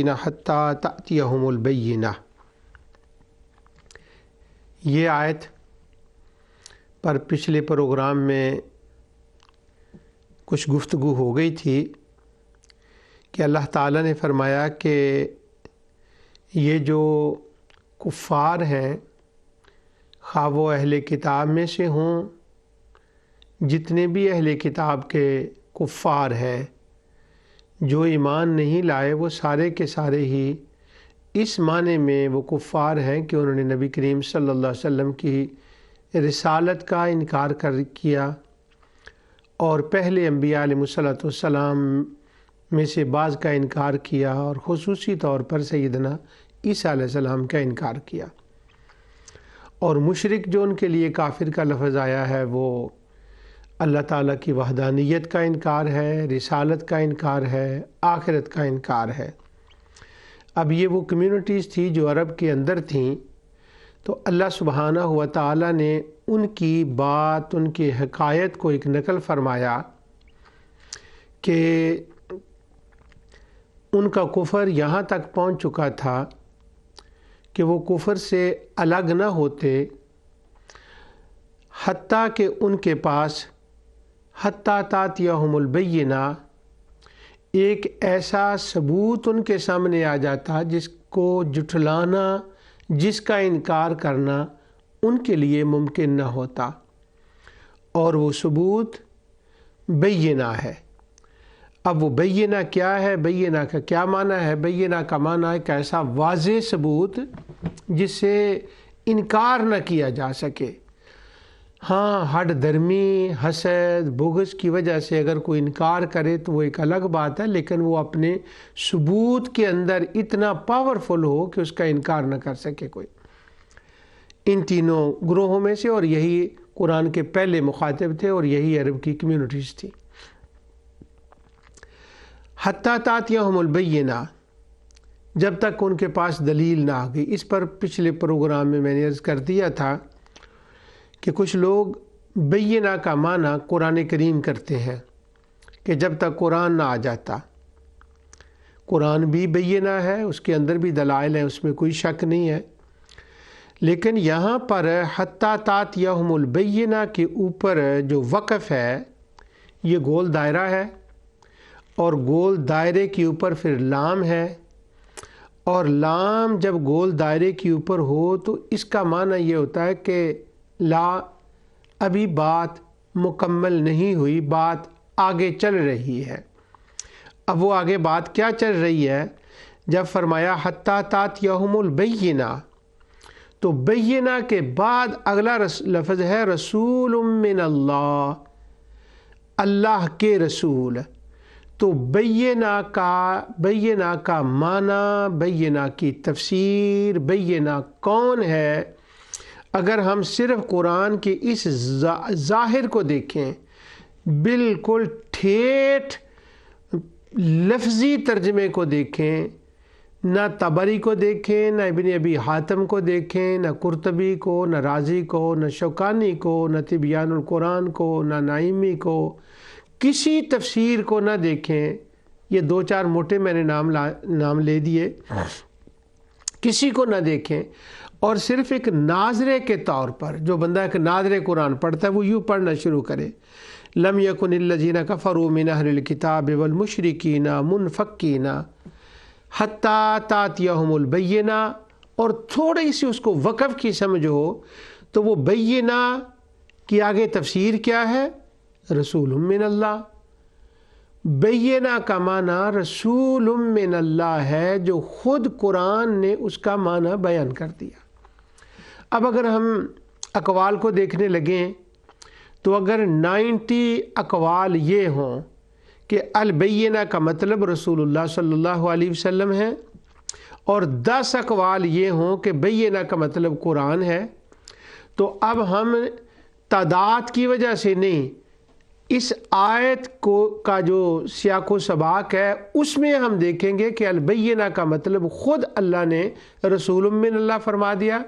الکافرین حتی تأتیہم البینہ۔ یہ آیت پر پچھلے پروگرام میں کچھ گفتگو ہو گئی تھی کہ اللہ تعالیٰ نے فرمایا کہ یہ جو کفار ہیں، خواہ وہ اہل کتاب میں سے ہوں، جتنے بھی اہل کتاب کے کفار ہیں جو ایمان نہیں لائے، وہ سارے کے سارے ہی اس معنی میں وہ کفار ہیں کہ انہوں نے نبی کریم صلی اللہ علیہ وسلم کی رسالت کا انکار کیا، اور پہلے انبیاء علیہ الصلوۃ والسلام میں سے بعض کا انکار کیا، اور خصوصی طور پر سیدنا عیسیٰ علیہ السلام کا انکار کیا۔ اور مشرک جو ان کے لیے کافر کا لفظ آیا ہے، وہ اللہ تعالیٰ کی وحدانیت کا انکار ہے، رسالت کا انکار ہے، آخرت کا انکار ہے۔ اب یہ وہ کمیونٹیز تھی جو عرب کے اندر تھیں، تو اللہ سبحانہ و تعالیٰ نے ان کی بات، ان کی حکایت کو ایک نقل فرمایا کہ ان کا کفر یہاں تک پہنچ چکا تھا کہ وہ کفر سے الگ نہ ہوتے، حتیٰ کہ ان کے پاس حتیٰ تأتیہم البینہ ایک ایسا ثبوت ان کے سامنے آ جاتا جس کو جھٹلانا، جس کا انکار کرنا ان کے لیے ممکن نہ ہوتا، اور وہ ثبوت بینہ ہے۔ اب وہ بینہ کیا ہے؟ بینہ کا کیا معنی ہے؟ بینہ کا معنی ہے ایک ایسا واضح ثبوت جس سے انکار نہ کیا جا سکے۔ ہاں، ہٹ درمی، حسد، بغض کی وجہ سے اگر کوئی انکار کرے تو وہ ایک الگ بات ہے، لیکن وہ اپنے ثبوت کے اندر اتنا پاورفل ہو کہ اس کا انکار نہ کر سکے کوئی۔ ان تینوں گروہوں میں سے، اور یہی قرآن کے پہلے مخاطب تھے، اور یہی عرب کی کمیونٹیز تھی۔ حتیٰ تأتیہم البینہ، جب تک ان کے پاس دلیل نہ آ گئی۔ اس پر پچھلے پروگرام میں میں نے عرض کر دیا تھا کہ کچھ لوگ بینہ کا معنی قرآن کریم کرتے ہیں کہ جب تک قرآن نہ آ جاتا۔ قرآن بھی بینہ ہے، اس کے اندر بھی دلائل ہیں، اس میں کوئی شک نہیں ہے، لیکن یہاں پر حتیٰ تأتیہم البینہ کے اوپر جو وقف ہے یہ گول دائرہ ہے، اور گول دائرے کے اوپر پھر لام ہے، اور لام جب گول دائرے کے اوپر ہو تو اس کا معنی یہ ہوتا ہے کہ لا، ابھی بات مکمل نہیں ہوئی، بات آگے چل رہی ہے۔ اب وہ آگے بات کیا چل رہی ہے؟ جب فرمایا حتیٰ تأتیہم البینہ، تو بینہ کے بعد اگلا لفظ ہے رسول من اللہ، اللہ کے رسول۔ تو بینہ کا معنی، بینہ کی تفسیر، بینہ کون ہے؟ اگر ہم صرف قرآن کے اس ظاہر کو دیکھیں، بالکل ٹھیٹھ لفظی ترجمے کو دیکھیں، نہ طبری کو دیکھیں، نہ ابن ابی حاتم کو دیکھیں، نہ قرطبی کو، نہ رازی کو، نہ شوکانی کو، نہ تبیان القرآن کو، نہ نعیمی کو، کسی تفسیر کو نہ دیکھیں، یہ دو چار موٹے میں نے نام لے دیے، کسی کو نہ دیکھیں، اور صرف ایک ناظرے کے طور پر جو بندہ ایک ناظر قرآن پڑھتا ہے وہ یوں پڑھنا شروع کرے، لم یکن الذین کفروا من اہل الکتاب والمشرکین منفکین حتی تأتیہم البینہ، اور تھوڑی سی اس کو وقف کی سمجھ ہو تو وہ بینہ کی آگے تفسیر کیا ہے؟ رسول من اللہ۔ بینہ کا معنی رسول من اللہ ہے، جو خود قرآن نے اس کا معنی بیان کر دیا۔ اب اگر ہم اقوال کو دیکھنے لگیں تو اگر 90 اقوال یہ ہوں کہ البینہ کا مطلب رسول اللہ صلی اللہ علیہ وسلم ہے، اور 10 اقوال یہ ہوں کہ بینہ کا مطلب قرآن ہے، تو اب ہم تعداد کی وجہ سے نہیں، اس آیت کا جو سیاق و سباق ہے اس میں ہم دیکھیں گے کہ البینہ کا مطلب خود اللہ نے رسول من اللہ فرما دیا،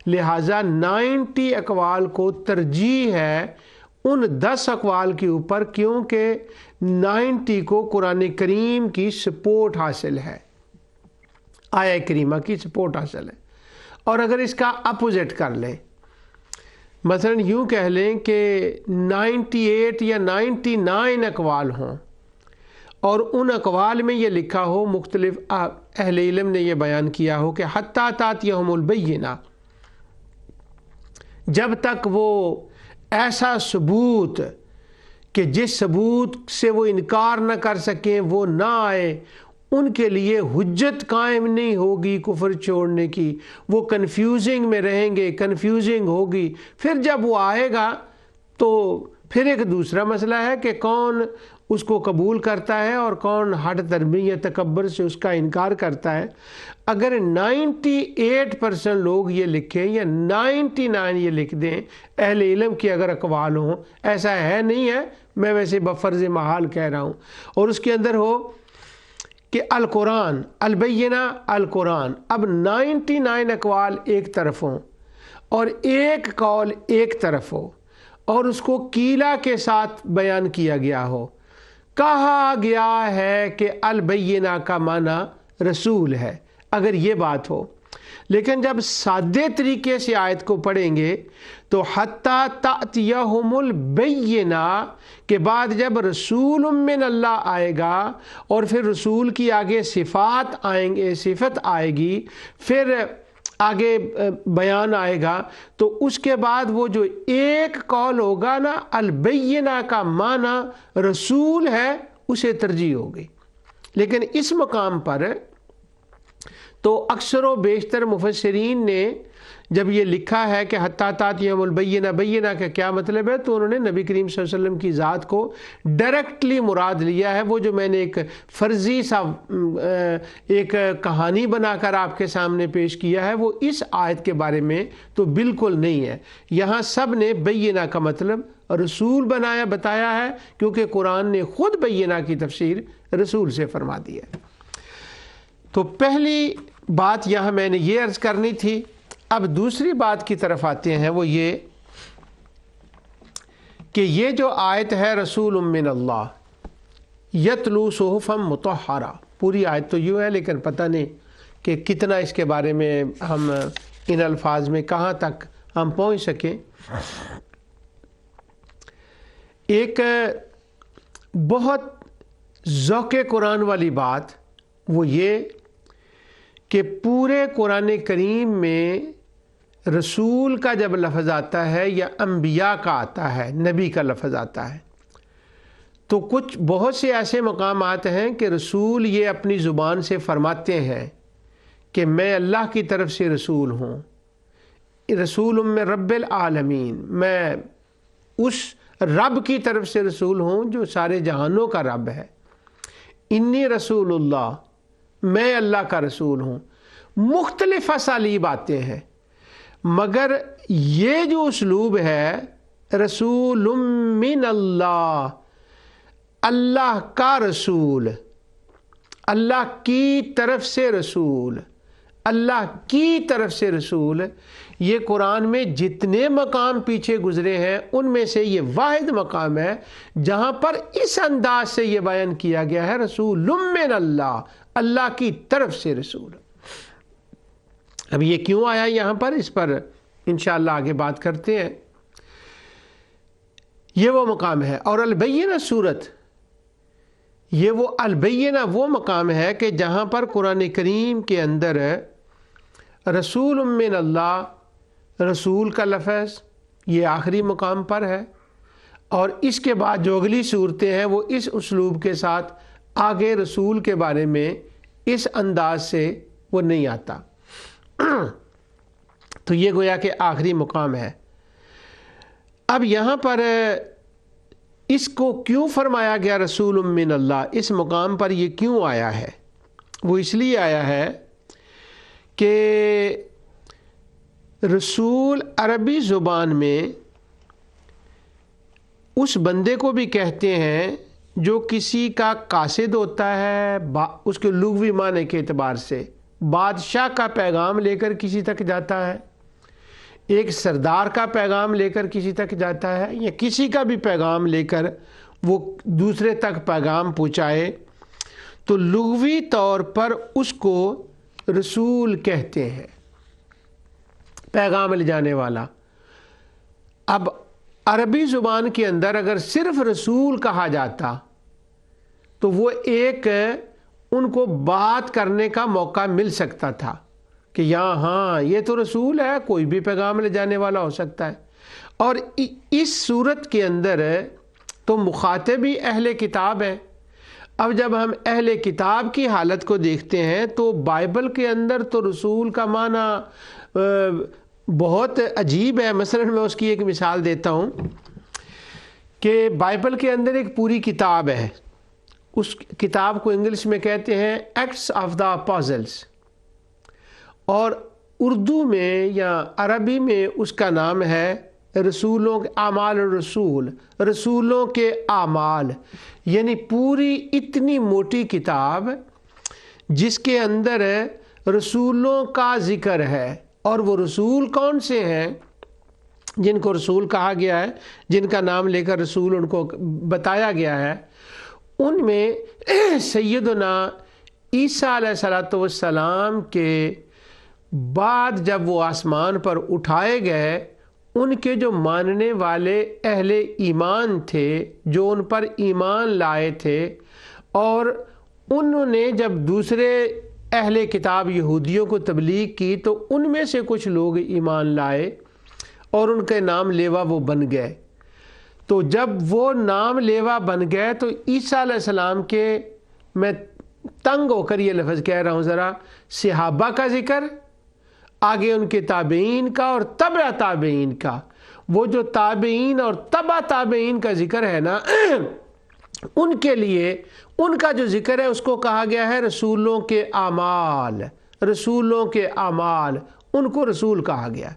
لہٰذا 90 اقوال کو ترجیح ہے ان 10 اقوال کے اوپر، کیونکہ 90 کو قرآن کریم کی سپورٹ حاصل ہے۔ آیہ کریمہ کی سپورٹ حاصل ہے۔ اور اگر اس کا اپوزٹ کر لیں، مثلا یوں کہہ لیں کہ 98 یا 99 اقوال ہوں اور ان اقوال میں یہ لکھا ہو، مختلف اہل علم نے یہ بیان کیا ہو کہ حتیٰ تاتیہم البینہ، جب تک وہ ایسا ثبوت کہ جس ثبوت سے وہ انکار نہ کر سکیں وہ نہ آئے، ان کے لیے حجت قائم نہیں ہوگی کفر چھوڑنے کی، وہ کنفیوزنگ میں رہیں گے، کنفیوزنگ ہوگی۔ پھر جب وہ آئے گا تو پھر ایک دوسرا مسئلہ ہے کہ کون اس کو قبول کرتا ہے اور کون ہٹ درمی یا تکبر سے اس کا انکار کرتا ہے۔ اگر 98% لوگ یہ لکھیں یا 99 یہ لکھ دیں اہل علم کی اگر اقوال ہوں، ایسا ہے نہیں ہے، میں ویسے بفرض محال کہہ رہا ہوں، اور اس کے اندر ہو کہ القرآن البینہ القرآن، اب 99 اقوال ایک طرف ہوں اور ایک قول ایک طرف ہو اور اس کو کیلا کے ساتھ بیان کیا گیا ہو، کہا گیا ہے کہ البینہ کا معنی رسول ہے، اگر یہ بات ہو، لیکن جب سادے طریقے سے آیت کو پڑھیں گے تو حتیٰ تأتیہم البینہ کے بعد جب رسول من اللہ آئے گا اور پھر رسول کی آگے صفات آئیں گے، صفت آئے گی، پھر آگے بیان آئے گا، تو اس کے بعد وہ جو ایک قول ہوگا نا البینہ کا معنی رسول ہے، اسے ترجیح ہوگی۔ لیکن اس مقام پر تو اکثر و بیشتر مفسرین نے جب یہ لکھا ہے کہ حتیٰ تاتیہم البینہ، بینہ کا کیا مطلب ہے، تو انہوں نے نبی کریم صلی اللہ علیہ وسلم کی ذات کو ڈائریکٹلی مراد لیا ہے۔ وہ جو میں نے ایک فرضی سا ایک کہانی بنا کر آپ کے سامنے پیش کیا ہے، وہ اس آیت کے بارے میں تو بالکل نہیں ہے۔ یہاں سب نے بینہ کا مطلب رسول بتایا ہے، کیونکہ قرآن نے خود بینہ کی تفسیر رسول سے فرما دی ہے۔ تو پہلی بات یہاں میں نے یہ عرض کرنی تھی۔ اب دوسری بات کی طرف آتے ہیں، وہ یہ کہ یہ جو آیت ہے رسول من اللہ یتلو صحفا مطہرہ، پوری آیت تو یوں ہے لیکن پتہ نہیں کہ کتنا اس کے بارے میں ہم ان الفاظ میں کہاں تک ہم پہنچ سکیں۔ ایک بہت ذوق قرآن والی بات وہ یہ کہ پورے قرآن کریم میں رسول کا جب لفظ آتا ہے یا انبیاء کا آتا ہے، نبی کا لفظ آتا ہے، تو کچھ بہت سے ایسے مقامات ہیں کہ رسول یہ اپنی زبان سے فرماتے ہیں کہ میں اللہ کی طرف سے رسول ہوں، رسول من رب العالمین، میں اس رب کی طرف سے رسول ہوں جو سارے جہانوں کا رب ہے، انی رسول اللہ، میں اللہ کا رسول ہوں۔ مختلف اسالیب آتے ہیں، مگر یہ جو اسلوب ہے رسول من اللہ، اللہ کا رسول، اللہ کی طرف سے رسول، اللہ کی طرف سے رسول، یہ قرآن میں جتنے مقام پیچھے گزرے ہیں ان میں سے یہ واحد مقام ہے جہاں پر اس انداز سے یہ بیان کیا گیا ہے رسول من اللہ، اللہ کی طرف سے رسول۔ اب یہ کیوں آیا یہاں پر، اس پر انشاءاللہ آگے بات کرتے ہیں۔ یہ وہ مقام ہے، اور البینہ صورت، یہ وہ البینہ وہ مقام ہے کہ جہاں پر قرآن کریم کے اندر رسول من اللہ، رسول کا لفظ یہ آخری مقام پر ہے، اور اس کے بعد جو اگلی صورتیں ہیں وہ اس اسلوب کے ساتھ آگے رسول کے بارے میں اس انداز سے وہ نہیں آتا، تو یہ گویا کہ آخری مقام ہے۔ اب یہاں پر اس کو کیوں فرمایا گیا رسول من اللہ، اس مقام پر یہ کیوں آیا ہے؟ وہ اس لیے آیا ہے کہ رسول عربی زبان میں اس بندے کو بھی کہتے ہیں جو کسی کا قاصد ہوتا ہے، اس کے لغوی معنی کے اعتبار سے بادشاہ کا پیغام لے کر کسی تک جاتا ہے، ایک سردار کا پیغام لے کر کسی تک جاتا ہے، یا کسی کا بھی پیغام لے کر وہ دوسرے تک پیغام پہنچائے، تو لغوی طور پر اس کو رسول کہتے ہیں، پیغام لے جانے والا۔ اب عربی زبان کے اندر اگر صرف رسول کہا جاتا تو وہ ایک ان کو بات کرنے کا موقع مل سکتا تھا کہ ہاں یہ تو رسول ہے، کوئی بھی پیغام لے جانے والا ہو سکتا ہے۔ اور اس صورت کے اندر تو مخاطب بھی اہل کتاب ہے۔ اب جب ہم اہل کتاب کی حالت کو دیکھتے ہیں تو بائبل کے اندر تو رسول کا معنی بہت عجیب ہے۔ مثلا میں اس کی ایک مثال دیتا ہوں کہ بائبل کے اندر ایک پوری کتاب ہے، اس کتاب کو انگلش میں کہتے ہیں ایکٹس آف دا اپوسٹلز، اور اردو میں یا عربی میں اس کا نام ہے رسولوں کے اعمال الرسول، رسولوں کے اعمال، یعنی پوری اتنی موٹی کتاب جس کے اندر رسولوں کا ذکر ہے۔ اور وہ رسول کون سے ہیں جن کو رسول کہا گیا ہے، جن کا نام لے کر رسول ان کو بتایا گیا ہے، ان میں سیدنا عیسیٰ علیہ السلام کے بعد جب وہ آسمان پر اٹھائے گئے، ان کے جو ماننے والے اہل ایمان تھے، جو ان پر ایمان لائے تھے، اور انہوں نے جب دوسرے اہل کتاب یہودیوں کو تبلیغ کی تو ان میں سے کچھ لوگ ایمان لائے اور ان کے نام لیوا وہ بن گئے۔ تو جب وہ نام لیوا بن گئے تو عیسیٰ علیہ السلام کے، میں تنگ ہو کر یہ لفظ کہہ رہا ہوں ذرا، صحابہ کا ذکر، آگے ان کے تابعین کا اور تبع تابعین کا، وہ جو تابعین اور تبع تابعین کا ذکر ہے نا، ان کے لیے ان کا جو ذکر ہے اس کو کہا گیا ہے رسولوں کے اعمال، رسولوں کے اعمال، ان کو رسول کہا گیا۔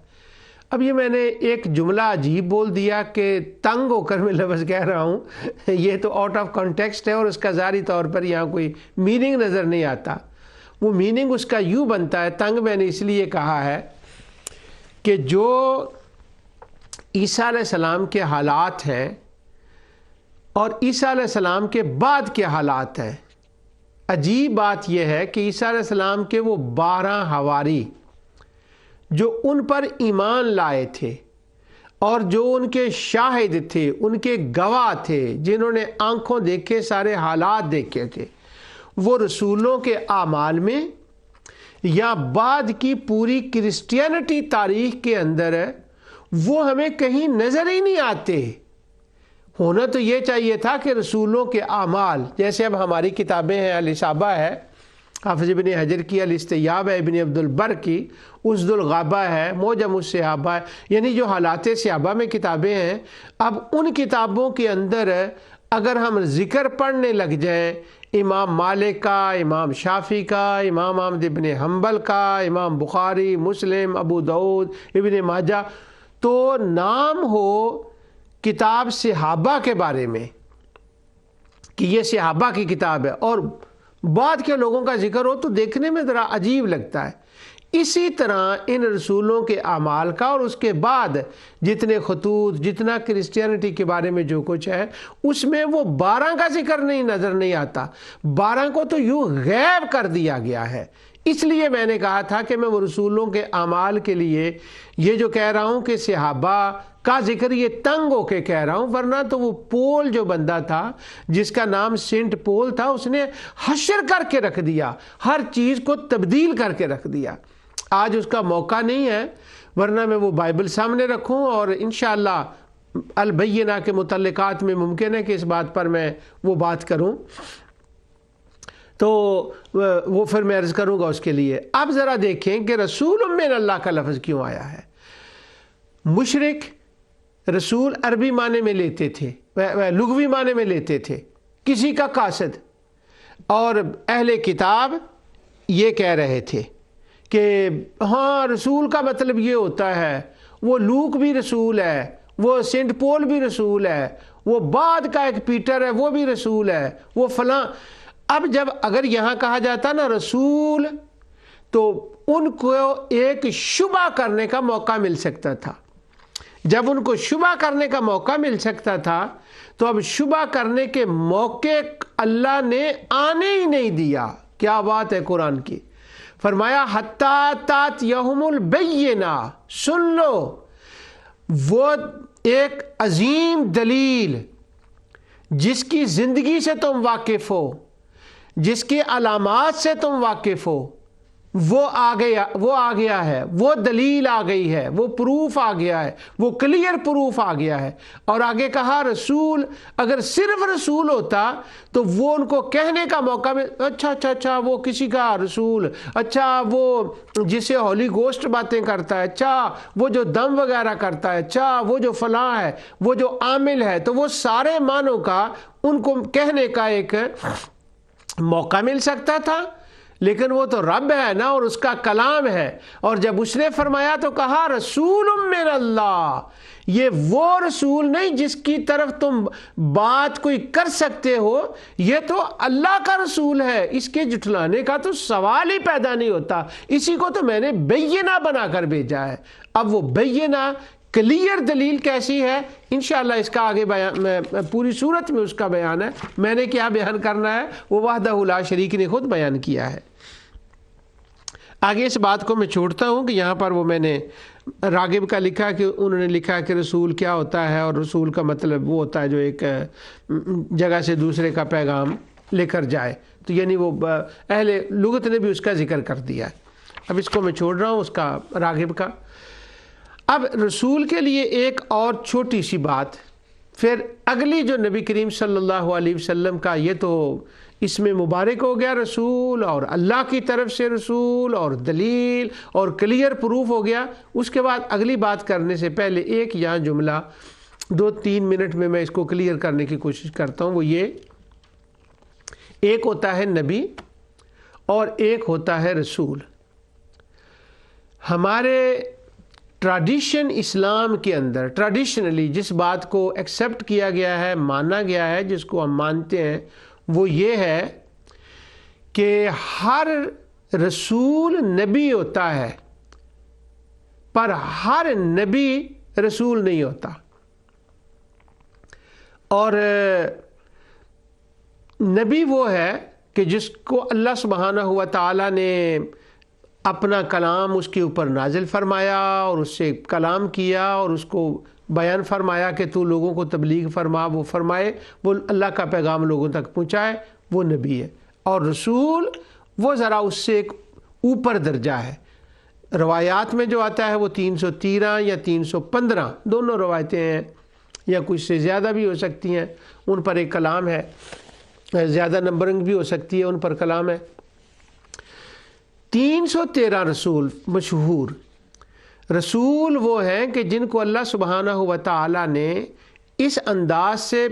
اب یہ میں نے ایک جملہ عجیب بول دیا کہ تنگ ہو کر میں لفظ کہہ رہا ہوں، یہ تو آؤٹ آف کانٹیکسٹ ہے اور اس کا ظاہری طور پر یہاں کوئی میننگ نظر نہیں آتا۔ وہ میننگ اس کا یوں بنتا ہے، تنگ میں نے اس لیے کہا ہے کہ جو عیسیٰ علیہ السلام کے حالات ہیں اور عیسیٰ علیہ السلام کے بعد کے حالات ہیں، عجیب بات یہ ہے کہ عیسیٰ علیہ السلام کے وہ 12 حواری جو ان پر ایمان لائے تھے اور جو ان کے شاہد تھے، ان کے گواہ تھے، جنہوں نے آنکھوں دیکھے سارے حالات دیکھے تھے، وہ رسولوں کے اعمال میں یا بعد کی پوری کرسچینٹی تاریخ کے اندر وہ ہمیں کہیں نظر ہی نہیں آتے۔ ہونا تو یہ چاہیے تھا کہ رسولوں کے اعمال، جیسے اب ہماری کتابیں ہیں، الاصابہ ہے حافظ ابن حجر کی، الاستیاب ہے ابن عبد البر کی، اسد الغابہ ہے، موجم الصحابہ ہے، یعنی جو حالات صحابہ میں کتابیں ہیں، اب ان کتابوں کے اندر اگر ہم ذکر پڑھنے لگ جائیں امام مالک کا، امام شافعی کا، امام احمد ابن حنبل کا، امام بخاری، مسلم، ابو داؤد، ابن ماجہ، تو نام ہو کتاب صحابہ کے بارے میں کہ یہ صحابہ کی کتاب ہے اور بعد کے لوگوں کا ذکر ہو تو دیکھنے میں ذرا عجیب لگتا ہے۔ اسی طرح ان رسولوں کے اعمال کا اور اس کے بعد جتنے خطوط، جتنا کرسچینٹی کے بارے میں جو کچھ ہے، اس میں وہ 12 کا ذکر نظر نہیں آتا۔ 12 کو تو یوں غائب کر دیا گیا ہے۔ اس لیے میں نے کہا تھا کہ میں وہ رسولوں کے اعمال کے لیے یہ جو کہہ رہا ہوں کہ صحابہ کا ذکر یہ تنگ ہو کے کہہ رہا ہوں، ورنہ تو وہ پول جو بندہ تھا جس کا نام سینٹ پول تھا، اس نے حشر کر کے رکھ دیا، ہر چیز کو تبدیل کر کے رکھ دیا۔ آج اس کا موقع نہیں ہے، ورنہ میں وہ بائبل سامنے رکھوں اور انشاءاللہ البینہ کے متعلقات میں ممکن ہے کہ اس بات پر میں وہ بات کروں، تو وہ پھر میں عرض کروں گا اس کے لیے۔ اب ذرا دیکھیں کہ رسول من اللہ کا لفظ کیوں آیا ہے۔ مشرک رسول عربی معنی میں لیتے تھے، لغوی معنی میں لیتے تھے، کسی کا قاصد، اور اہل کتاب یہ کہہ رہے تھے کہ ہاں رسول کا مطلب یہ ہوتا ہے، وہ لوک بھی رسول ہے، وہ سینٹ پول بھی رسول ہے، وہ بعد کا ایک پیٹر ہے وہ بھی رسول ہے، وہ فلاں۔ اب جب اگر یہاں کہا جاتا نا رسول، تو ان کو ایک شبہ کرنے کا موقع مل سکتا تھا۔ جب ان کو شبہ کرنے کا موقع مل سکتا تھا تو اب شبہ کرنے کے موقع اللہ نے آنے ہی نہیں دیا۔ کیا بات ہے قرآن کی۔ فرمایا حتیٰ تاتیہم البینہ، سن لو وہ ایک عظیم دلیل جس کی زندگی سے تم واقف ہو، جس کی علامات سے تم واقف ہو، وہ آ گیا ہے، وہ دلیل آ گئی ہے، وہ پروف آ گیا ہے، وہ کلیئر پروف آ گیا ہے۔ اور آگے کہا رسول، اگر صرف رسول ہوتا تو وہ ان کو کہنے کا موقع میں اچھا وہ کسی کا رسول، اچھا وہ جسے ہولی گوسٹ باتیں کرتا ہے، اچھا وہ جو دم وغیرہ کرتا ہے، اچھا وہ جو فلاں ہے، وہ جو عامل ہے، تو وہ سارے معنوں کا ان کو کہنے کا ایک موقع مل سکتا تھا۔ لیکن وہ تو رب ہے نا، اور اس کا کلام ہے، اور جب اس نے فرمایا تو کہا رسول من اللہ، یہ وہ رسول نہیں جس کی طرف تم بات کوئی کر سکتے ہو، یہ تو اللہ کا رسول ہے، اس کے جھٹلانے کا تو سوال ہی پیدا نہیں ہوتا، اسی کو تو میں نے بینہ بنا کر بھیجا ہے۔ اب وہ بینہ کلیئر دلیل کیسی ہے، انشاءاللہ اس کا آگے بیان، پوری صورت میں اس کا بیان ہے، میں نے کیا بیان کرنا ہے وہ وحدہ لا شریک نے خود بیان کیا ہے۔ آگے اس بات کو میں چھوڑتا ہوں کہ یہاں پر وہ میں نے راغب کا لکھا کہ انہوں نے لکھا کہ رسول کیا ہوتا ہے، اور رسول کا مطلب وہ ہوتا ہے جو ایک جگہ سے دوسرے کا پیغام لے کر جائے، تو یعنی وہ اہل لغت نے بھی اس کا ذکر کر دیا ہے۔ اب اس کو میں چھوڑ رہا ہوں اس کا، راغب کا۔ اب رسول کے لیے ایک اور چھوٹی سی بات، پھر اگلی جو نبی کریم صلی اللہ علیہ وسلم کا یہ تو اس میں مبارک ہو گیا رسول، اور اللہ کی طرف سے رسول اور دلیل اور کلیئر پروف ہو گیا۔ اس کے بعد اگلی بات کرنے سے پہلے ایک یہاں جملہ 2-3 منٹ میں اس کو کلیئر کرنے کی کوشش کرتا ہوں، وہ یہ، ایک ہوتا ہے نبی اور ایک ہوتا ہے رسول۔ ہمارے ٹریڈیشن اسلام کے اندر ٹریڈیشنلی جس بات کو ایکسیپٹ کیا گیا ہے، مانا گیا ہے، جس کو ہم مانتے ہیں، وہ یہ ہے کہ ہر رسول نبی ہوتا ہے، پر ہر نبی رسول نہیں ہوتا۔ اور نبی وہ ہے کہ جس کو اللہ سبحانہ و تعالیٰ نے اپنا کلام اس کے اوپر نازل فرمایا، اور اس سے کلام کیا، اور اس کو بیان فرمایا کہ تو لوگوں کو تبلیغ فرما، وہ فرمائے، وہ اللہ کا پیغام لوگوں تک پہنچائے، وہ نبی ہے۔ اور رسول وہ ذرا اس سے ایک اوپر درجہ ہے۔ روایات میں جو آتا ہے وہ 313 یا 315 دونوں روایتیں ہیں، یا کچھ سے زیادہ بھی ہو سکتی ہیں، ان پر ایک کلام ہے، زیادہ نمبرنگ بھی ہو سکتی ہے، ان پر کلام ہے۔ 313 رسول مشہور رسول وہ ہیں کہ جن کو اللہ سبحانہ و تعالیٰ نے اس انداز سے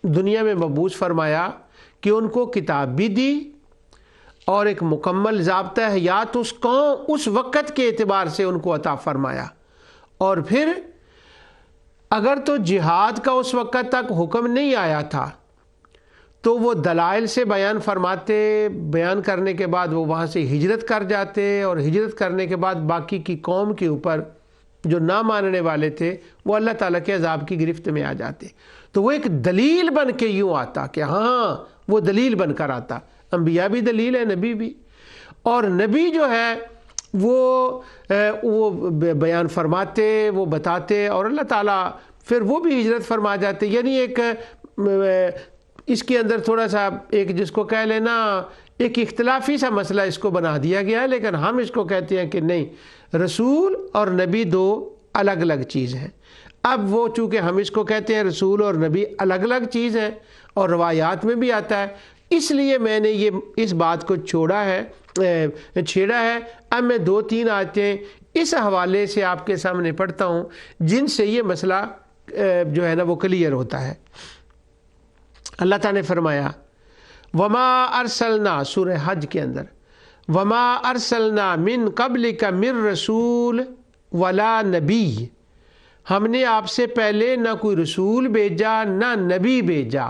دنیا میں مبعوث فرمایا کہ ان کو کتاب بھی دی، اور ایک مکمل ضابطہ حیات اس وقت کے اعتبار سے ان کو عطا فرمایا۔ اور پھر اگر تو جہاد کا اس وقت تک حکم نہیں آیا تھا تو وہ دلائل سے بیان فرماتے، بیان کرنے کے بعد وہ وہاں سے ہجرت کر جاتے، اور ہجرت کرنے کے بعد باقی کی قوم کے اوپر جو نہ ماننے والے تھے وہ اللہ تعالیٰ کے عذاب کی گرفت میں آ جاتے۔ تو وہ ایک دلیل بن کے یوں آتا کہ ہاں وہ دلیل بن کر آتا۔ انبیاء بھی دلیل ہے، نبی بھی، اور نبی جو ہے وہ بیان فرماتے، وہ بتاتے، اور اللہ تعالیٰ پھر وہ بھی ہجرت فرما جاتے۔ یعنی ایک اس کے اندر تھوڑا سا ایک جس کو کہہ لینا ایک اختلافی سا مسئلہ اس کو بنا دیا گیا ہے، لیکن ہم اس کو کہتے ہیں کہ نہیں، رسول اور نبی دو الگ الگ چیز ہیں۔ اب وہ چونکہ ہم اس کو کہتے ہیں رسول اور نبی الگ الگ چیز ہیں، اور روایات میں بھی آتا ہے، اس لیے میں نے یہ اس بات کو چھیڑا ہے۔ اب میں 2-3 آیتیں اس حوالے سے آپ کے سامنے پڑھتا ہوں جن سے یہ مسئلہ جو ہے نا وہ کلیئر ہوتا ہے۔ اللہ تعالیٰ نے فرمایا وما ارسلنا، سورہ حج کے اندر، وما ارسلنا من قبلک من رسول ولا نبی، ہم نے آپ سے پہلے نہ کوئی رسول بھیجا نہ نبی بھیجا۔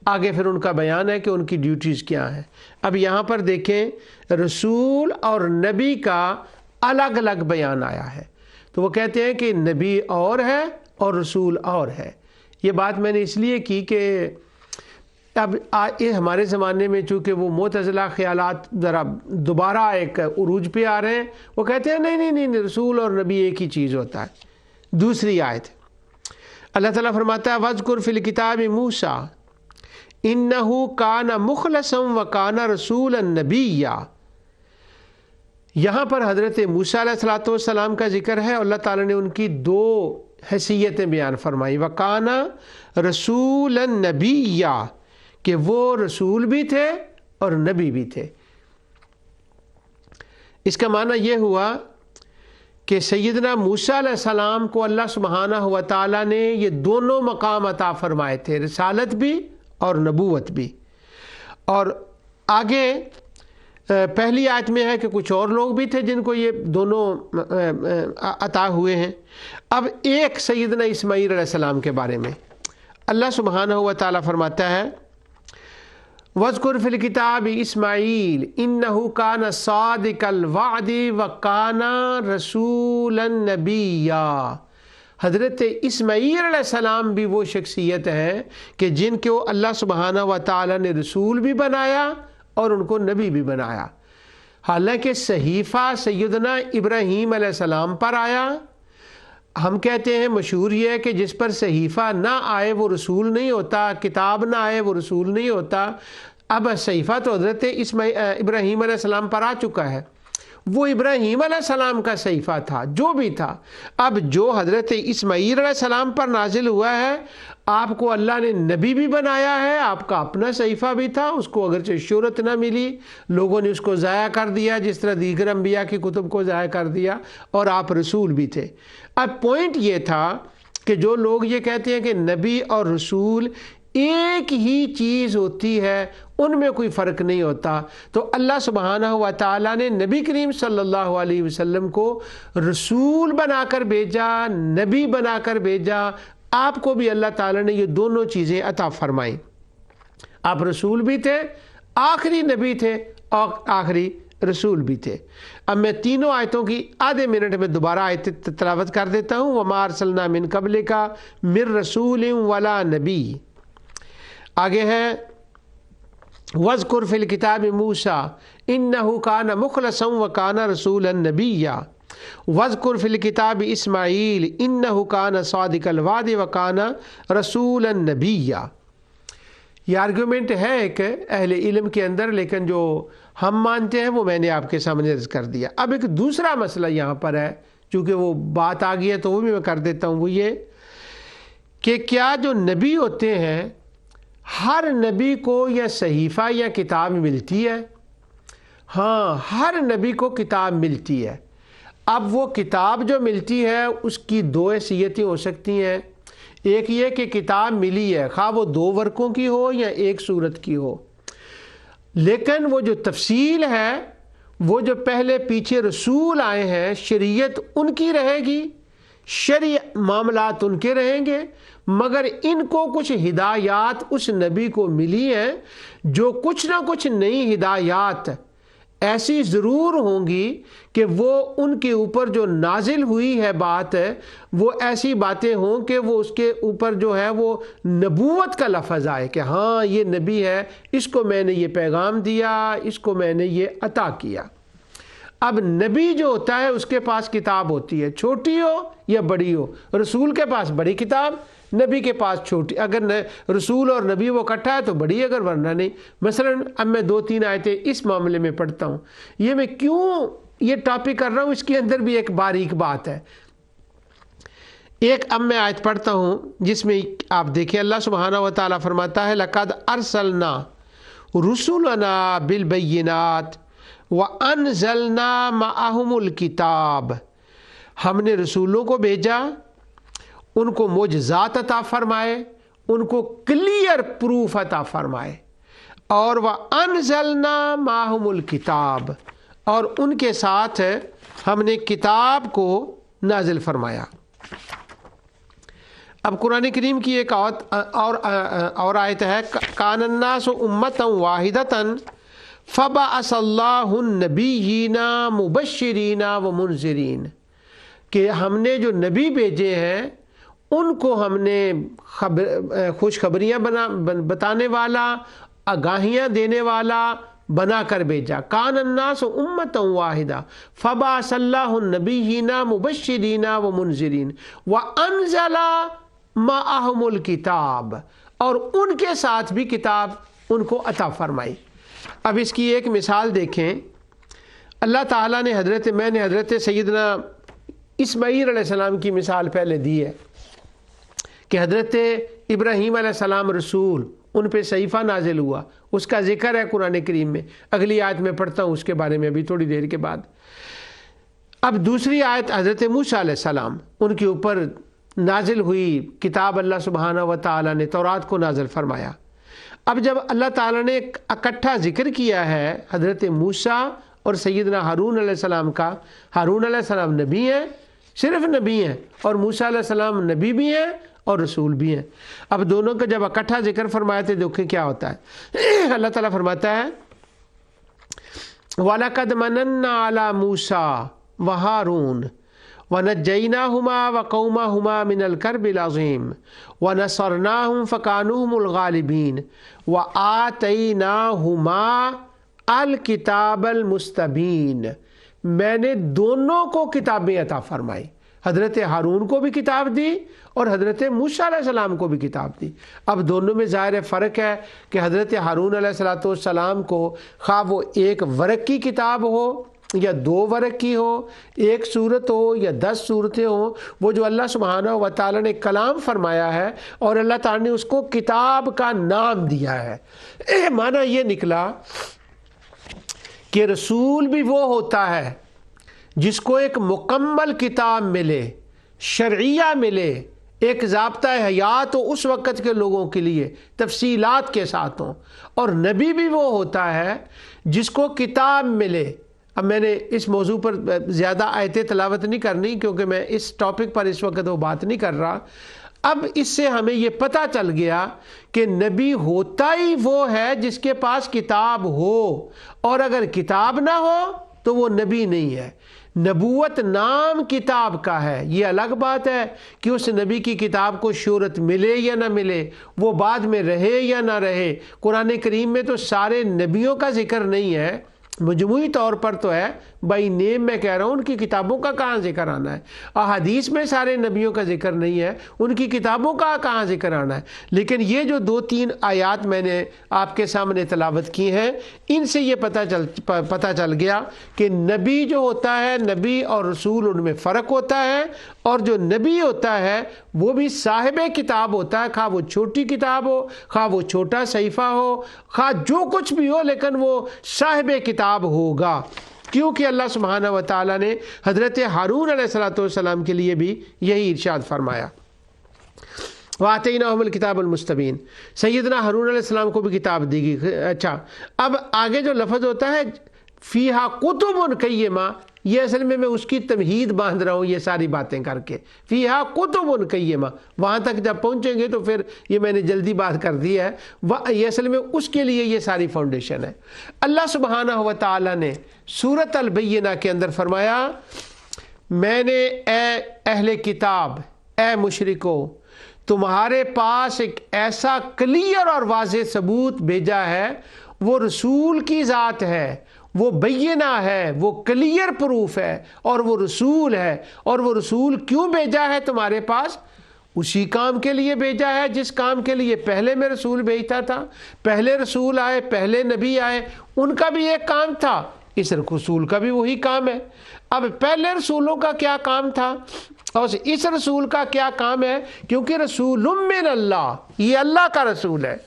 آگے پھر ان کا بیان ہے کہ ان کی ڈیوٹیز کیا ہیں۔ اب یہاں پر دیکھیں رسول اور نبی کا الگ الگ بیان آیا ہے، تو وہ کہتے ہیں کہ نبی اور ہے اور رسول اور ہے۔ یہ بات میں نے اس لیے کی کہ اب یہ ہمارے زمانے میں چونکہ وہ معتزلہ خیالات ذرا دوبارہ ایک عروج پہ آ رہے ہیں، وہ کہتے ہیں نہیں نہیں نہیں، رسول اور نبی ایک ہی چیز ہوتا ہے۔ دوسری آیت اللہ تعالیٰ فرماتا ہے وَاذْكُرْ فِي الْكِتَابِ مُوسَىٰ إِنَّهُ كَانَ مُخْلَصًا وَكَانَ رَسُولًا نَبِيًّا۔ یہاں پر حضرت موسیٰ علیہ السلام کا ذکر ہے، اللہ تعالیٰ نے ان کی دو حیثیتیں بیان فرمائی، وَكَانَ رَسُولًا نَبِيًّا، کہ وہ رسول بھی تھے اور نبی بھی تھے۔ اس کا معنی یہ ہوا کہ سیدنا موسیٰ علیہ السلام کو اللہ سبحانہ و تعالیٰ نے یہ دونوں مقام عطا فرمائے تھے، رسالت بھی اور نبوت بھی۔ اور آگے پہلی آیت میں ہے کہ کچھ اور لوگ بھی تھے جن کو یہ دونوں عطا ہوئے ہیں۔ اب ایک سیدنا اسماعیل علیہ السلام کے بارے میں اللہ سبحانہ و تعالیٰ فرماتا ہے وَاذْكُرْ فِي الْكِتَابِ إِسْمَاعِيلَ إِنَّهُ كَانَ صَادِقَ الْوَعْدِ وَكَانَ رَسُولًا نَبِيًّا۔ حضرت اسماعیل علیہ السلام بھی وہ شخصیت ہے کہ جن کو اللہ سبحانہ و تعالیٰ نے رسول بھی بنایا اور ان کو نبی بھی بنایا۔ حالانکہ صحیفہ سیدنا ابراہیم علیہ السلام پر آیا، ہم کہتے ہیں مشہور یہ ہے کہ جس پر صحیفہ نہ آئے وہ رسول نہیں ہوتا، کتاب نہ آئے وہ رسول نہیں ہوتا۔ اب صحیفہ تو حضرت ابراہیم علیہ السلام پر آ چکا ہے، وہ ابراہیم علیہ السلام کا صحیفہ تھا جو بھی تھا۔ اب جو حضرت اسماعیل علیہ السلام پر نازل ہوا ہے، آپ کو اللہ نے نبی بھی بنایا ہے، آپ کا اپنا صحیفہ بھی تھا، اس کو اگرچہ شہرت نہ ملی، لوگوں نے اس کو ضائع کر دیا جس طرح دیگر انبیاء کی کتب کو ضائع کر دیا، اور آپ رسول بھی تھے۔ اب پوائنٹ یہ تھا کہ جو لوگ یہ کہتے ہیں کہ نبی اور رسول ایک ہی چیز ہوتی ہے، ان میں کوئی فرق نہیں ہوتا، تو اللہ سبحانہ و تعالیٰ نے نبی کریم صلی اللہ علیہ وسلم کو رسول بنا کر بھیجا، نبی بنا کر بھیجا۔ آپ کو بھی اللہ تعالیٰ نے یہ دونوں چیزیں عطا فرمائیں، آپ رسول بھی تھے، آخری نبی تھے اور آخری رسول بھی تھے۔ اب میں تینوں آیتوں کی آدھے منٹ میں دوبارہ آیت تلاوت کر دیتا ہوں۔ وَمَا أَرْسَلْنَا مِن قَبْلِكَ مِن رَسُولٍ وَلَا نَبِيٍّ۔ آگے ہے وَاذْكُرْ فِي الْكِتَابِ مُوسَىٰ إِنَّهُ كَانَ مُخْلَصًا وَكَانَ رَسُولًا نَبِيًّا۔ وَاذْكُرْ فِي الْكِتَابِ إِسْمَاعِيلَ إِنَّهُ كَانَ صَادِقَ الْوَعْدِ وَكَانَ رَسُولًا نَبِيًّا۔ یہ آرگیومنٹ ہے ایک اہل علم کے اندر، لیکن جو ہم مانتے ہیں وہ میں نے آپ کے سامنے عرض کر دیا۔ اب ایک دوسرا مسئلہ یہاں پر ہے، چونکہ وہ بات آ گئی ہے تو وہ بھی میں کر دیتا ہوں، وہ یہ کہ کیا جو نبی ہوتے ہیں ہر نبی کو یا صحیفہ یا کتاب ملتی ہے؟ ہاں، ہر نبی کو کتاب ملتی ہے۔ اب وہ کتاب جو ملتی ہے اس کی دو حیثیتیں ہو سکتی ہیں۔ ایک یہ کہ کتاب ملی ہے، خواہ وہ 2 ورقوں کی ہو یا ایک سورت کی ہو، لیکن وہ جو تفصیل ہے، وہ جو پہلے پیچھے رسول آئے ہیں، شریعت ان کی رہے گی، شرعی معاملات ان کے رہیں گے، مگر ان کو کچھ ہدایات اس نبی کو ملی ہیں جو کچھ نہ کچھ نئی ہدایات ایسی ضرور ہوں گی کہ وہ ان کے اوپر جو نازل ہوئی ہے بات ہے، وہ ایسی باتیں ہوں کہ وہ اس کے اوپر جو ہے وہ نبوت کا لفظ آئے کہ ہاں یہ نبی ہے، اس کو میں نے یہ پیغام دیا، اس کو میں نے یہ عطا کیا۔ اب نبی جو ہوتا ہے اس کے پاس کتاب ہوتی ہے، چھوٹی ہو یا بڑی ہو۔ رسول کے پاس بڑی کتاب، نبی کے پاس چھوٹی۔ اگر رسول اور نبی وہ اکٹھا ہے تو بڑی، اگر ورنہ نہیں۔ مثلا اب میں 2-3 آیتیں اس معاملے میں پڑھتا ہوں۔ یہ میں کیوں یہ ٹاپک کر رہا ہوں، اس کے اندر بھی ایک باریک بات ہے۔ ایک اب میں آیت پڑھتا ہوں جس میں آپ دیکھیں اللہ سبحانہ و تعالیٰ فرماتا ہے لَقَدْ أَرْسَلْنَا رُسُلَنَا بِالْبَيِّنَاتِ وَأَنزَلْنَا مَعَهُمُ الْكِتَابَ۔ ہم نے رسولوں کو بھیجا، ان کو معجزات عطا فرمائے، ان کو کلیئر پروف عطا فرمائے، اور وَأَنزَلْنَا مَعَهُمُ الْكِتَابَ، اور ان کے ساتھ ہم نے کتاب کو نازل فرمایا۔ اب قرآن کریم کی ایک اور آیت ہے کان الناس امۃ واحدۃ فبعث اللہ النبیین مبشرین ومنذرین، کہ ہم نے جو نبی بھیجے ہیں ان کو ہم نے خوشخبریاں بتانے والا، آگاہیاں دینے والا بنا کر بھیجا۔ کان الناس امۃ واحدہ فبعث اللہ النبیین مبشرین ومنذرین وانزل معہم الکتاب، اور ان کے ساتھ بھی کتاب ان کو عطا فرمائی۔ اب اس کی ایک مثال دیکھیں، اللہ تعالیٰ نے میں نے حضرت سیدنا اسماعیل علیہ السلام کی مثال پہلے دی ہے کہ حضرت ابراہیم علیہ السلام رسول، ان پہ صحیفہ نازل ہوا، اس کا ذکر ہے قرآن کریم میں۔ اگلی آیت میں پڑھتا ہوں اس کے بارے میں ابھی تھوڑی دیر کے بعد۔ اب دوسری آیت حضرت موسیٰ علیہ السلام، ان کے اوپر نازل ہوئی کتاب، اللہ سبحانہ و تعالیٰ نے تورات کو نازل فرمایا۔ اب جب اللہ تعالیٰ نے اکٹھا ذکر کیا ہے حضرت موسیٰ اور سیدنا ہارون علیہ السلام کا، ہارون علیہ السلام نبی ہیں، صرف نبی ہیں، اور موسیٰ علیہ السلام نبی بھی ہیں اور رسول بھی ہیں۔ اب دونوں کا جب اکٹھا ذکر فرمایا تو دیکھیں کیا ہوتا ہے۔ اللہ تعالیٰ فرماتا ہے وَلَقَدْ مَنَنَّا عَلَى مُوسَىٰ وَهَارُونَ وَنَجَّيْنَاهُمَا وَقَوْمَهُمَا مِنَ الْكَرْبِ الْعَظِيمِ وَنَصَرْنَاهُمْ فَكَانُوا هُمُ الْغَالِبِينَ وَآتَيْنَاهُمَا الْكِتَابَ الْمُسْتَبِينَ، میں نے دونوں کو کتابیں عطا فرمائی، حضرت ہارون کو بھی کتاب دی اور حضرت موسیٰ علیہ السلام کو بھی کتاب دی۔ اب دونوں میں ظاہر فرق ہے کہ حضرت ہارون علیہ السلام کو خواہ وہ ایک ورق کی کتاب ہو یا 2 ورق کی ہو، 1 سورت ہو یا 10 سورتیں ہوں، وہ جو اللہ سبحانہ و تعالیٰ نے کلام فرمایا ہے اور اللہ تعالیٰ نے اس کو کتاب کا نام دیا ہے۔ معنی یہ نکلا کہ رسول بھی وہ ہوتا ہے جس کو ایک مکمل کتاب ملے، شرعیہ ملے، ایک ضابطہ حیات ہو اس وقت کے لوگوں کے لیے، تفصیلات کے ساتھ ہوں، اور نبی بھی وہ ہوتا ہے جس کو کتاب ملے۔ اب میں نے اس موضوع پر زیادہ آیتیں تلاوت نہیں کرنی کیونکہ میں اس ٹاپک پر اس وقت وہ بات نہیں کر رہا۔ اب اس سے ہمیں یہ پتہ چل گیا کہ نبی ہوتا ہی وہ ہے جس کے پاس کتاب ہو، اور اگر کتاب نہ ہو تو وہ نبی نہیں ہے۔ نبوت نام کتاب کا ہے، یہ الگ بات ہے کہ اس نبی کی کتاب کو شہرت ملے یا نہ ملے، وہ بعد میں رہے یا نہ رہے۔ قرآن کریم میں تو سارے نبیوں کا ذکر نہیں ہے، مجموعی طور پر تو ہے، بائی نیم میں کہہ رہا ہوں، ان کی کتابوں کا کہاں ذکر آنا ہے؟ احادیث میں سارے نبیوں کا ذکر نہیں ہے، ان کی کتابوں کا کہاں ذکر آنا ہے؟ لیکن یہ جو 2-3 آیات میں نے آپ کے سامنے تلاوت کی ہیں، ان سے یہ پتہ چل گیا کہ نبی جو ہوتا ہے، نبی اور رسول، ان میں فرق ہوتا ہے، اور جو نبی ہوتا ہے وہ بھی صاحب کتاب ہوتا ہے، خواہ وہ چھوٹی کتاب ہو، خواہ وہ چھوٹا صحیفہ ہو، خواہ جو کچھ بھی ہو، لیکن وہ صاحب کتاب ہوگا، کیونکہ اللہ سبحانہ و تعالیٰ نے حضرت ہارون علیہ السلام کے لیے بھی یہی ارشاد فرمایا۔ وَآتَيْنَاهُمُ الْكِتَابَ الْمُسْتَبِينَ، سیدنا ہارون علیہ السلام کو بھی کتاب دی گئی۔ اچھا، اب آگے جو لفظ ہوتا ہے فیہا کتب قیمہ، یہ اصل میں اس کی تمہید باندھ رہا ہوں یہ ساری باتیں کر کے۔ فیہا کتب قیمہ، وہاں تک جب پہنچیں گے تو پھر یہ میں نے جلدی بات کر دی ہے، یہ اصل میں اس کے لیے یہ ساری فاؤنڈیشن ہے۔ اللہ سبحانہ و تعالیٰ نے سورۃ البینہ کے اندر فرمایا، میں نے اے اہل کتاب، اے مشرکو، تمہارے پاس ایک ایسا کلیئر اور واضح ثبوت بھیجا ہے، وہ رسول کی ذات ہے، وہ بینہ ہے، وہ کلیئر پروف ہے، اور وہ رسول ہے۔ اور وہ رسول کیوں بھیجا ہے تمہارے پاس؟ اسی کام کے لیے بھیجا ہے جس کام کے لیے پہلے میں رسول بھیجتا تھا۔ پہلے رسول آئے، پہلے نبی آئے، ان کا بھی ایک کام تھا، اس رسول کا بھی وہی کام ہے۔ اب پہلے رسولوں کا کیا کام تھا اور اس رسول کا کیا کام ہے؟ کیونکہ رسول من اللہ، یہ اللہ کا رسول ہے۔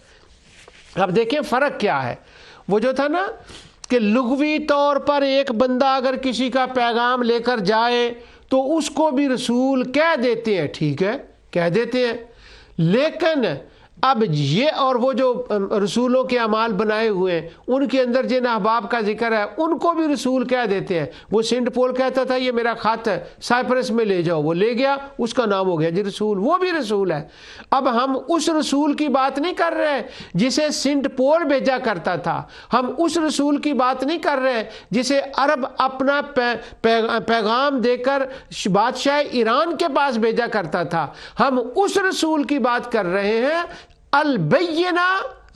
اب دیکھیں فرق کیا ہے۔ وہ جو تھا نا کہ لغوی طور پر ایک بندہ اگر کسی کا پیغام لے کر جائے تو اس کو بھی رسول کہہ دیتے ہیں، ٹھیک ہے، کہہ دیتے ہیں، لیکن اب یہ اور وہ جو رسولوں کے اعمال بنائے ہوئے ہیں ان کے اندر جن احباب کا ذکر ہے ان کو بھی رسول کہہ دیتے ہیں. وہ سینٹ پول کہتا تھا یہ میرا خط ہے سائپرس میں لے جاؤ, وہ لے گیا, اس کا نام ہو گیا جی رسول, وہ بھی رسول ہے. اب ہم اس رسول کی بات نہیں کر رہے جسے سینٹ پول بھیجا کرتا تھا, ہم اس رسول کی بات نہیں کر رہے جسے عرب اپنا پیغام دے کر بادشاہ ایران کے پاس بھیجا کرتا تھا. ہم اس رسول کی بات کر رہے ہیں البینہ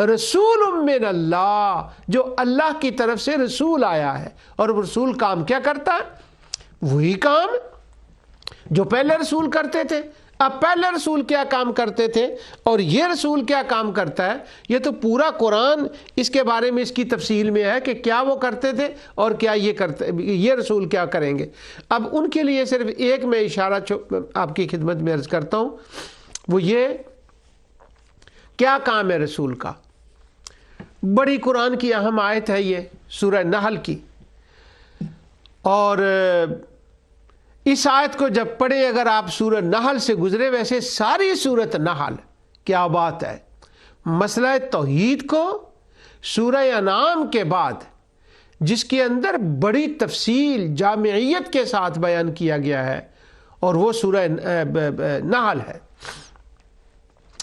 رسول من اللہ, جو اللہ کی طرف سے رسول آیا ہے. اور وہ رسول کام کیا کرتا ہے؟ وہی کام جو پہلے رسول کرتے تھے. اب پہلے رسول کیا کام کرتے تھے اور یہ رسول کیا کام کرتا ہے, یہ تو پورا قرآن اس کے بارے میں اس کی تفصیل میں ہے کہ کیا وہ کرتے تھے اور کیا یہ رسول کیا کریں گے. اب ان کے لیے صرف ایک میں اشارہ آپ کی خدمت میں عرض کرتا ہوں, وہ یہ کیا کام ہے رسول کا. بڑی قرآن کی اہم آیت ہے یہ سورہ نحل کی, اور اس آیت کو جب پڑھیں اگر آپ سورہ نحل سے گزرے, ویسے ساری سورۃ نحل کیا بات ہے, مسئلہ توحید کو سورہ انعام کے بعد جس کے اندر بڑی تفصیل جامعیت کے ساتھ بیان کیا گیا ہے, اور وہ سورہ نحل ہے.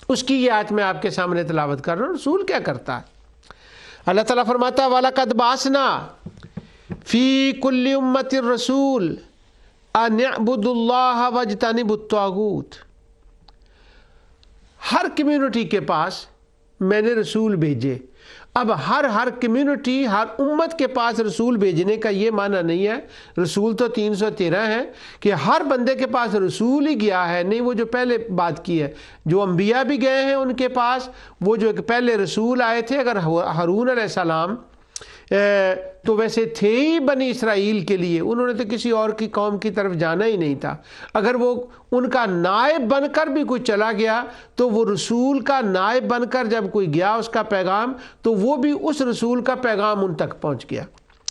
اس کی یہ آیت میں آپ کے سامنے تلاوت کر رہا ہوں. رسول کیا کرتا ہے؟ اللہ تعالیٰ فرماتا ہے وَلَقَدْ بَعَثْنَا فِي كُلِّ أُمَّةٍ الرَّسُولَ أَنِ اعْبُدُوا اللَّهَ وَاجْتَنِبُوا الطَّاغُوتَ. ہر کمیونٹی کے پاس میں نے رسول بھیجے. اب ہر کمیونٹی ہر امت کے پاس رسول بھیجنے کا یہ معنی نہیں ہے رسول تو 313 ہیں کہ ہر بندے کے پاس رسول ہی گیا ہے. نہیں, وہ جو پہلے بات کی ہے جو انبیاء بھی گئے ہیں ان کے پاس, وہ جو پہلے رسول آئے تھے. اگر ہارون علیہ السلام تو ویسے تھے ہی بنی اسرائیل کے لیے, انہوں نے تو کسی اور کی قوم کی طرف جانا ہی نہیں تھا. اگر وہ ان کا نائب بن کر بھی کوئی چلا گیا تو وہ رسول کا نائب بن کر جب کوئی گیا اس کا پیغام, تو وہ بھی اس رسول کا پیغام ان تک پہنچ گیا.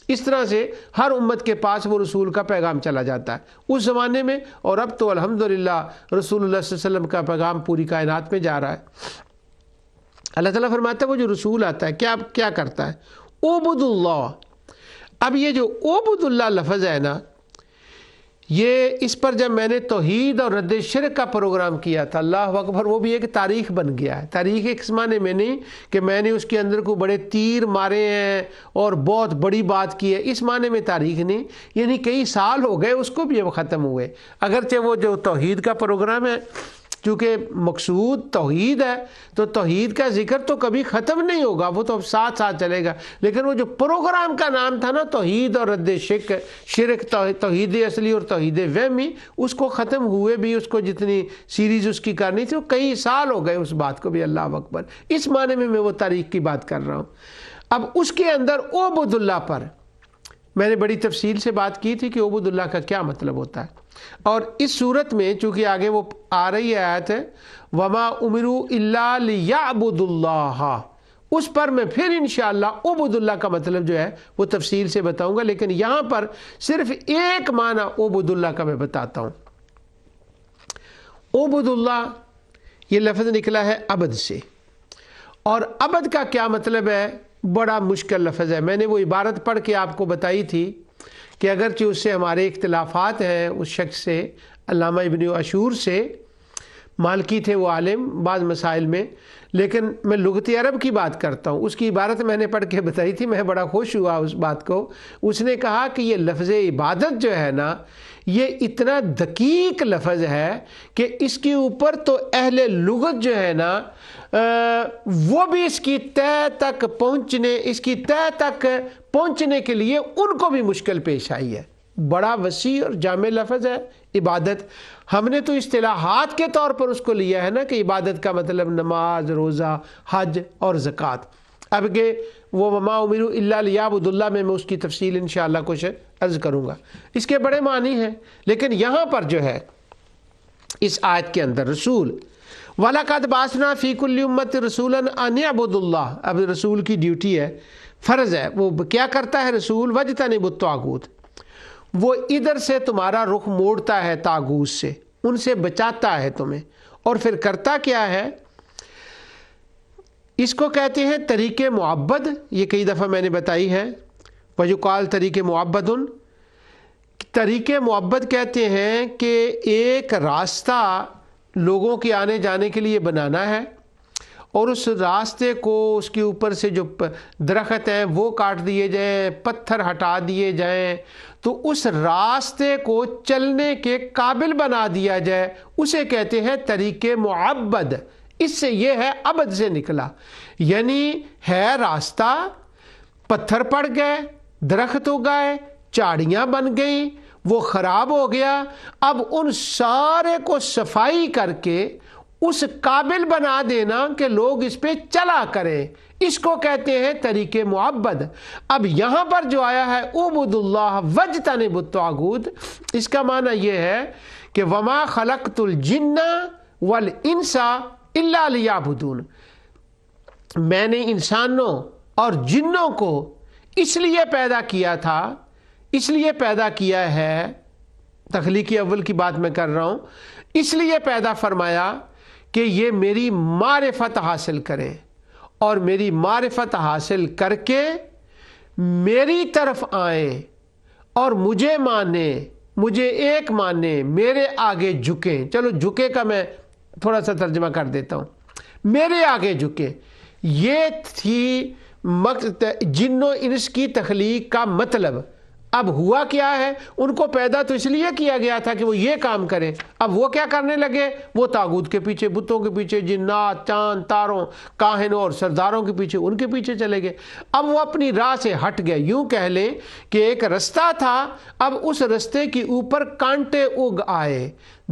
اس طرح سے ہر امت کے پاس وہ رسول کا پیغام چلا جاتا ہے اس زمانے میں. اور اب تو الحمدللہ رسول اللہ صلی اللہ علیہ وسلم کا پیغام پوری کائنات میں جا رہا ہے. اللہ تعالیٰ فرماتا ہے وہ جو رسول آتا ہے کیا کرتا ہے؟ اعبد اللہ. اب یہ جو اعبد اللہ لفظ ہے نا, یہ اس پر جب میں نے توحید اور رد شرک کا پروگرام کیا تھا, اللہ اکبر, وہ بھی ایک تاریخ بن گیا ہے. تاریخ ایک معنی میں نہیں کہ میں نے اس کے اندر کو بڑے تیر مارے ہیں اور بہت بڑی بات کی ہے, اس معنی میں تاریخ نہیں. یعنی کئی سال ہو گئے اس کو بھی اب ختم ہوئے. اگرچہ وہ جو توحید کا پروگرام ہے چونکہ مقصود توحید ہے تو توحید کا ذکر تو کبھی ختم نہیں ہوگا, وہ تو اب ساتھ چلے گا. لیکن وہ جو پروگرام کا نام تھا نا توحید اور رد شرک, توحید اصلی اور توحید وہمی, اس کو ختم ہوئے بھی, اس کو جتنی سیریز اس کی کرنی تھی وہ کئی سال ہو گئے اس بات کو بھی. اللہ اکبر, اس معنی میں وہ تاریخ کی بات کر رہا ہوں. اب اس کے اندر اعبد اللہ پر میں نے بڑی تفصیل سے بات کی تھی کہ عبود اللہ کا کیا مطلب ہوتا ہے. اور اس صورت میں چونکہ آگے وہ آ رہی آیت ہے وما امروا الا لیعبدوا اللہ, اس پر میں پھر انشاءاللہ عبود اللہ کا مطلب جو ہے وہ تفصیل سے بتاؤں گا. لیکن یہاں پر صرف ایک معنی عبود اللہ کا میں بتاتا ہوں. عبود اللہ یہ لفظ نکلا ہے عبد سے, اور عبد کا کیا مطلب ہے؟ بڑا مشکل لفظ ہے. میں نے وہ عبارت پڑھ کے آپ کو بتائی تھی کہ اگرچہ اس سے ہمارے اختلافات ہیں اس شخص سے, علامہ ابن عاشور سے, مالکی تھے وہ عالم بعض مسائل میں, لیکن میں لغت عرب کی بات کرتا ہوں. اس کی عبارت میں نے پڑھ کے بتائی تھی, میں بڑا خوش ہوا اس بات کو. اس نے کہا کہ یہ لفظ عبادت جو ہے نا یہ اتنا دقیق لفظ ہے کہ اس کے اوپر تو اہل لغت جو ہے نا وہ بھی اس کی تہ تک پہنچنے کے لیے ان کو بھی مشکل پیش آئی ہے. بڑا وسیع اور جامع لفظ ہے عبادت. ہم نے تو اصطلاحات کے طور پر اس کو لیا ہے نا کہ عبادت کا مطلب نماز, روزہ, حج اور زکوٰۃ. اب کہ وہ وما امروا الا لیعبدوا اللہ میں اس کی تفصیل انشاءاللہ کچھ عرض کروں گا. اس کے بڑے معنی ہیں, لیکن یہاں پر جو ہے اس آیت کے اندر رسول وَلَقَدْ بَعَثْنَا فِي كُلِّ أُمَّةٍ رَسُولًا أَنِ اعْبُدُوا اللَّهَ. اب رسول کی ڈیوٹی ہے, فرض ہے. وہ کیا کرتا ہے رسول؟ وَاجْتَنِبُوا الطَّاغُوتَ, وہ ادھر سے تمہارا رخ موڑتا ہے طاغوت سے, ان سے بچاتا ہے تمہیں. اور پھر کرتا کیا ہے؟ اس کو کہتے ہیں طریق معبد، یہ کئی دفعہ میں نے بتائی ہے، وَيُقَالُ طریق معبد۔ طریق معبد کہتے ہیں کہ ایک راستہ لوگوں کے آنے جانے کے لیے بنانا ہے، اور اس راستے کو اس کے اوپر سے جو درخت ہیں وہ کاٹ دیے جائیں، پتھر ہٹا دیے جائیں، تو اس راستے کو چلنے کے قابل بنا دیا جائے، اسے کہتے ہیں طریق معبد۔ اس سے یہ ہے عبد سے نکلا، یعنی ہے راستہ، پتھر پڑ گئے، درخت اگائے، چاڑیاں بن گئیں، وہ خراب ہو گیا، اب ان سارے کو صفائی کر کے اس قابل بنا دینا کہ لوگ اس پہ چلا کریں، اس کو کہتے ہیں طریق معبد۔ اب یہاں پر جو آیا ہے اعبدوا اللہ واجتنبوا الطاغوت، اس کا معنی یہ ہے کہ وما خلقت الجن والانس الا لیعبدون، میں نے انسانوں اور جنوں کو اس لیے پیدا کیا تھا، اس لیے پیدا کیا ہے، تخلیقی اول کی بات میں کر رہا ہوں، اس لیے پیدا فرمایا کہ یہ میری معرفت حاصل کریں، اور میری معرفت حاصل کر کے میری طرف آئیں اور مجھے مانیں، مجھے ایک مانیں، میرے آگے جھکیں۔ چلو جھکے کا میں تھوڑا سا ترجمہ کر دیتا ہوں، میرے آگے جھکیں۔ یہ تھی جن و انس کی تخلیق کا مطلب۔ اب ہوا کیا ہے، ان کو پیدا تو اس لیے کیا گیا تھا کہ وہ یہ کام کریں، اب وہ کیا کرنے لگے، وہ طاغوت کے پیچھے، بتوں کے پیچھے، جنات، چاند تاروں، کاہنوں اور سرداروں کے پیچھے، ان کے پیچھے چلے گئے۔ اب وہ اپنی راہ سے ہٹ گئے، یوں کہہ لیں کہ ایک رستہ تھا، اب اس رستے کے اوپر کانٹے اگ آئے،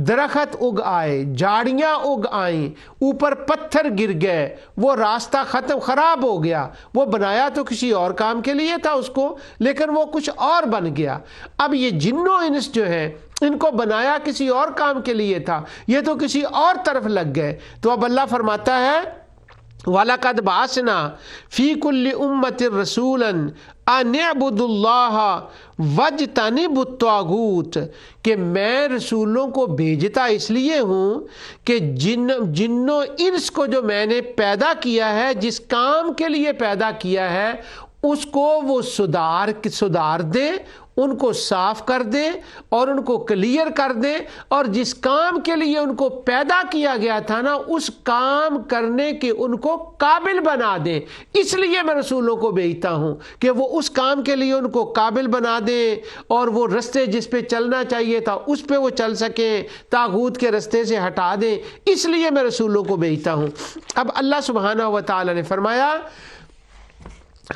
درخت اگ آئے، جھاڑیاں اگ آئیں، اوپر پتھر گر گئے، وہ راستہ خراب ہو گیا۔ وہ بنایا تو کسی اور کام کے لیے تھا اس کو، لیکن وہ کچھ اور بن گیا۔ اب یہ جن و انس جو ہیں، ان کو بنایا کسی اور کام کے لیے تھا، یہ تو کسی اور طرف لگ گئے۔ تو اب اللہ فرماتا ہے وَلَقَدْ بَعَثْنَا فِي كُلِّ أُمَّةٍ رَسُولًا أَنِ اعْبُدُوا اللَّهَ وَاجْتَنِبُوا الطَّاغُوتَ، کہ میں رسولوں کو بھیجتا اس لیے ہوں کہ جن و انس کو جو میں نے پیدا کیا ہے، جس کام کے لیے پیدا کیا ہے، اس کو وہ سدھار دے، ان کو صاف کر دے اور ان کو کلیئر کر دے، اور جس کام کے لیے ان کو پیدا کیا گیا تھا نا، اس کام کرنے کے ان کو قابل بنا دے۔ اس لیے میں رسولوں کو بھیجتا ہوں کہ وہ اس کام کے لیے ان کو قابل بنا دیں، اور وہ رستے جس پہ چلنا چاہیے تھا اس پہ وہ چل سکیں، طاغوت کے رستے سے ہٹا دیں، اس لیے میں رسولوں کو بھیجتا ہوں۔ اب اللہ سبحانہ و تعالی نے فرمایا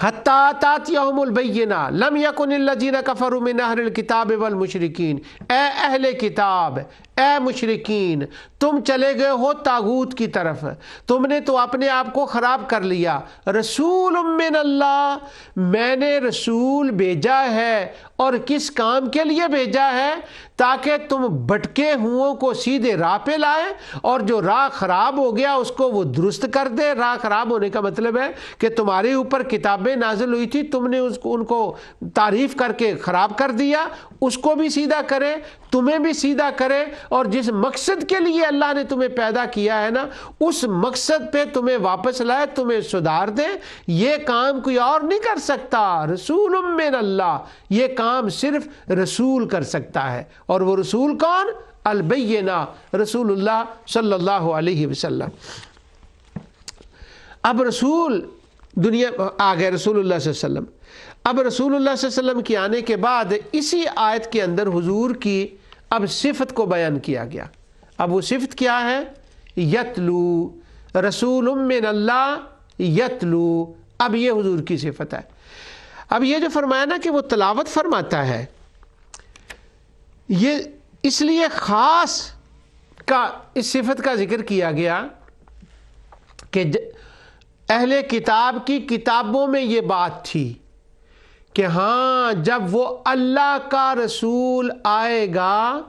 حتیٰ تاتیہم البینہ لم یکن الذین کفروا من اہل الکتاب والمشرکین، اے اہل کتاب، اے مشرکین، تم چلے گئے ہو طاغوت کی طرف، تم نے تو اپنے آپ کو خراب کر لیا۔ رسول من اللہ، میں نے رسول بھیجا ہے، اور کس کام کے لیے بھیجا ہے؟ تاکہ تم بھٹکے ہوں کو سیدھے راہ پہ لائے، اور جو راہ خراب ہو گیا اس کو وہ درست کر دے۔ راہ خراب ہونے کا مطلب ہے کہ تمہارے اوپر کتابیں نازل ہوئی تھی، تم نے ان کو تعریف کر کے خراب کر دیا، اس کو بھی سیدھا کرے، تمہیں بھی سیدھا کرے، اور جس مقصد کے لیے اللہ نے تمہیں پیدا کیا ہے نا، اس مقصد پہ تمہیں واپس لائے، تمہیں سدھار دے۔ یہ کام کوئی اور نہیں کر سکتا، رسول من اللہ، یہ کام صرف رسول کر سکتا ہے، اور وہ رسول کون؟ البینہ، رسول اللہ صلی اللہ علیہ وسلم۔ اب رسول دنیا آ گئے، رسول اللہ صلی اللہ علیہ وسلم۔ اب رسول اللہ صلی اللہ علیہ وسلم کے آنے کے بعد اسی آیت کے اندر حضور کی اب صفت کو بیان کیا گیا۔ اب وہ صفت کیا ہے؟ یتلو، رسول من اللہ یتلو، اب یہ حضور کی صفت ہے۔ اب یہ جو فرمایا نا کہ وہ تلاوت فرماتا ہے، یہ اس لیے خاص اس صفت کا ذکر کیا گیا کہ اہل کتاب کی کتابوں میں یہ بات تھی کہ ہاں جب وہ اللہ کا رسول آئے گا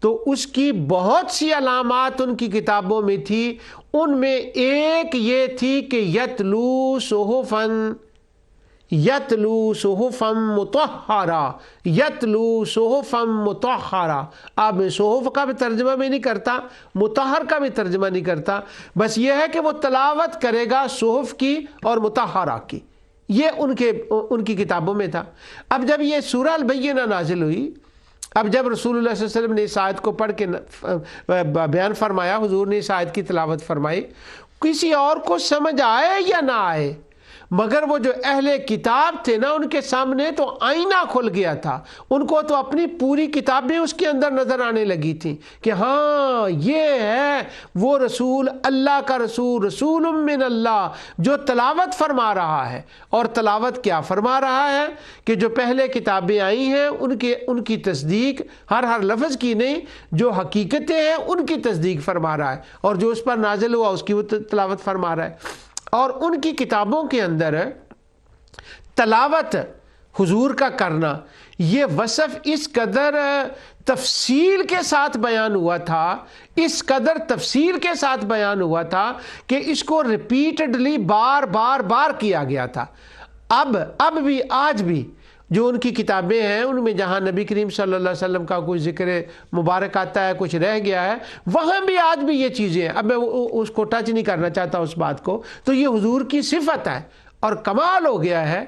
تو اس کی بہت سی علامات ان کی کتابوں میں تھی، ان میں ایک یہ تھی کہ یتلو صحفن، یتلو صحفم مطہرہ، یتلو صحفم مطہرہ. اب میں صحف کا بھی ترجمہ بھی نہیں کرتا، مطہر کا بھی ترجمہ نہیں کرتا، بس یہ ہے کہ وہ تلاوت کرے گا صحف کی اور مطہرہ کی. یہ ان کی کتابوں میں تھا. اب جب یہ سورہ البینہ نازل ہوئی، اب جب رسول اللہ صلی اللہ علیہ وسلم نے اس آیت کو پڑھ کے بیان فرمایا، حضور نے اس آیت کی تلاوت فرمائی، کسی اور کو سمجھ آئے یا نہ آئے، مگر وہ جو اہل کتاب تھے نا، ان کے سامنے تو آئینہ کھل گیا تھا. ان کو تو اپنی پوری کتابیں اس کے اندر نظر آنے لگی تھیں کہ ہاں یہ ہے وہ رسول، اللہ کا رسول، رسول من اللہ، جو تلاوت فرما رہا ہے. اور تلاوت کیا فرما رہا ہے کہ جو پہلے کتابیں آئی ہیں ان کی تصدیق، ہر لفظ کی نہیں، جو حقیقتیں ہیں ان کی تصدیق فرما رہا ہے، اور جو اس پر نازل ہوا اس کی وہ تلاوت فرما رہا ہے. اور ان کی کتابوں کے اندر تلاوت حضور کا کرنا، یہ وصف اس قدر تفصیل کے ساتھ بیان ہوا تھا، اس قدر تفصیل کے ساتھ بیان ہوا تھا کہ اس کو ریپیٹڈلی بار کیا گیا تھا. اب بھی آج بھی جو ان کی کتابیں ہیں، ان میں جہاں نبی کریم صلی اللہ علیہ وسلم کا کوئی ذکر مبارک آتا ہے، کچھ رہ گیا ہے، وہاں بھی آج بھی یہ چیزیں ہیں. اب میں اس کو ٹچ نہیں کرنا چاہتا اس بات کو. تو یہ حضور کی صفت ہے. اور کمال ہو گیا ہے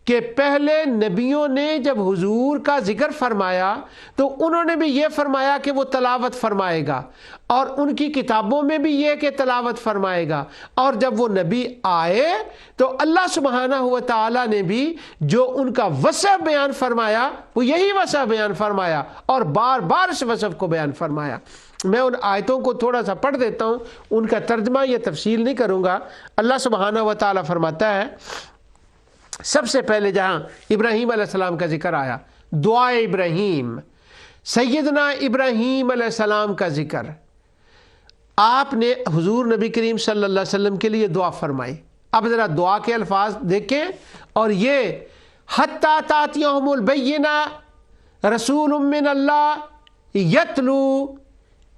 کہ پہلے نبیوں نے جب حضور کا ذکر فرمایا تو انہوں نے بھی یہ فرمایا کہ وہ تلاوت فرمائے گا، اور ان کی کتابوں میں بھی یہ کہ تلاوت فرمائے گا. اور جب وہ نبی آئے تو اللہ سبحانہ و تعالی نے بھی جو ان کا وصف بیان فرمایا، وہ یہی وصف بیان فرمایا اور بار بار اس وصف کو بیان فرمایا. میں ان آیتوں کو تھوڑا سا پڑھ دیتا ہوں، ان کا ترجمہ یہ تفصیل نہیں کروں گا. اللہ سبحانہ و تعالی فرماتا ہے، سب سے پہلے جہاں ابراہیم علیہ السلام کا ذکر آیا، دعا ابراہیم، سیدنا ابراہیم علیہ السلام کا ذکر، آپ نے حضور نبی کریم صلی اللہ علیہ وسلم کے لیے دعا فرمائی. اب ذرا دعا کے الفاظ دیکھیں، اور یہ حتی تاتیہم البینہ رسول من اللہ یتلو،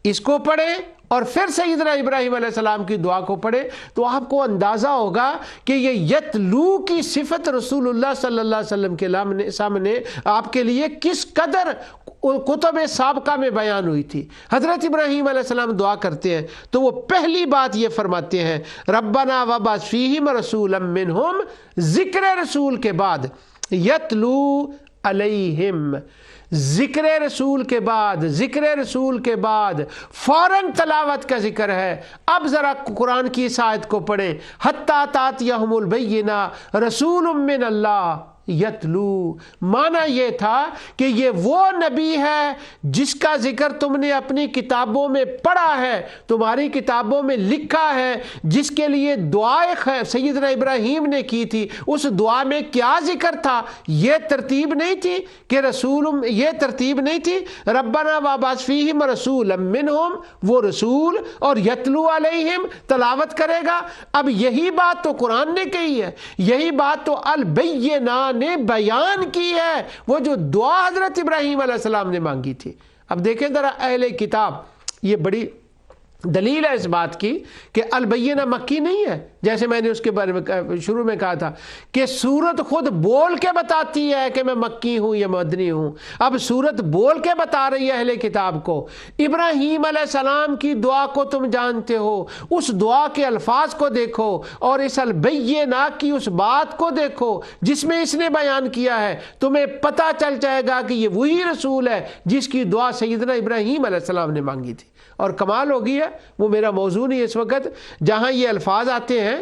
اس کو پڑھیں اور پھر سیدنا ابراہیم علیہ السلام کی دعا کو پڑھیں تو آپ کو اندازہ ہوگا کہ یہ یتلو کی صفت رسول اللہ صلی اللہ علیہ وسلم کے سامنے آپ کے لیے کس قدر کتب سابقہ میں بیان ہوئی تھی. حضرت ابراہیم علیہ السلام دعا کرتے ہیں تو وہ پہلی بات یہ فرماتے ہیں، ربنا وبعث فیہم رسولا منہم، ذکر رسول کے بعد یتلو علیہم، ذکر رسول کے بعد فوراً تلاوت کا ذکر ہے. اب ذرا قرآن کی اس آیت کو پڑھیں، حتی تاتیہم البینہ رسول من اللہ یتلو، معنی یہ تھا کہ یہ وہ نبی ہے جس کا ذکر تم نے اپنی کتابوں میں پڑھا ہے، تمہاری کتابوں میں لکھا ہے، جس کے لیے دعائیں سیدنا ابراہیم نے کی تھی. اس دعا میں کیا ذکر تھا؟ یہ ترتیب نہیں تھی کہ یہ ترتیب نہیں تھی ربنا وبعث فیہم رسولا منہم، وہ رسول، اور یتلو علیہم، تلاوت کرے گا. اب یہی بات تو قرآن نے کہی ہے، یہی بات تو البینہ نے بیان کی ہے، وہ جو دعا حضرت ابراہیم علیہ السلام نے مانگی تھی. اب دیکھیں ذرا اہل کتاب، یہ بڑی دلیل ہے اس بات کی کہ البینہ مکی نہیں ہے، جیسے میں نے اس کے بارے میں شروع میں کہا تھا کہ سورت خود بول کے بتاتی ہے کہ میں مکی ہوں یا مدنی ہوں. اب سورت بول کے بتا رہی ہے اہل کتاب کو، ابراہیم علیہ السلام کی دعا کو تم جانتے ہو، اس دعا کے الفاظ کو دیکھو اور اس البینہ کی اس بات کو دیکھو جس میں اس نے بیان کیا ہے، تمہیں پتہ چل جائے گا کہ یہ وہی رسول ہے جس کی دعا سیدنا ابراہیم علیہ السلام نے مانگی تھی. اور کمال ہو گئی ہے، وہ میرا موضوع نہیں اس وقت، جہاں یہ الفاظ آتے ہیں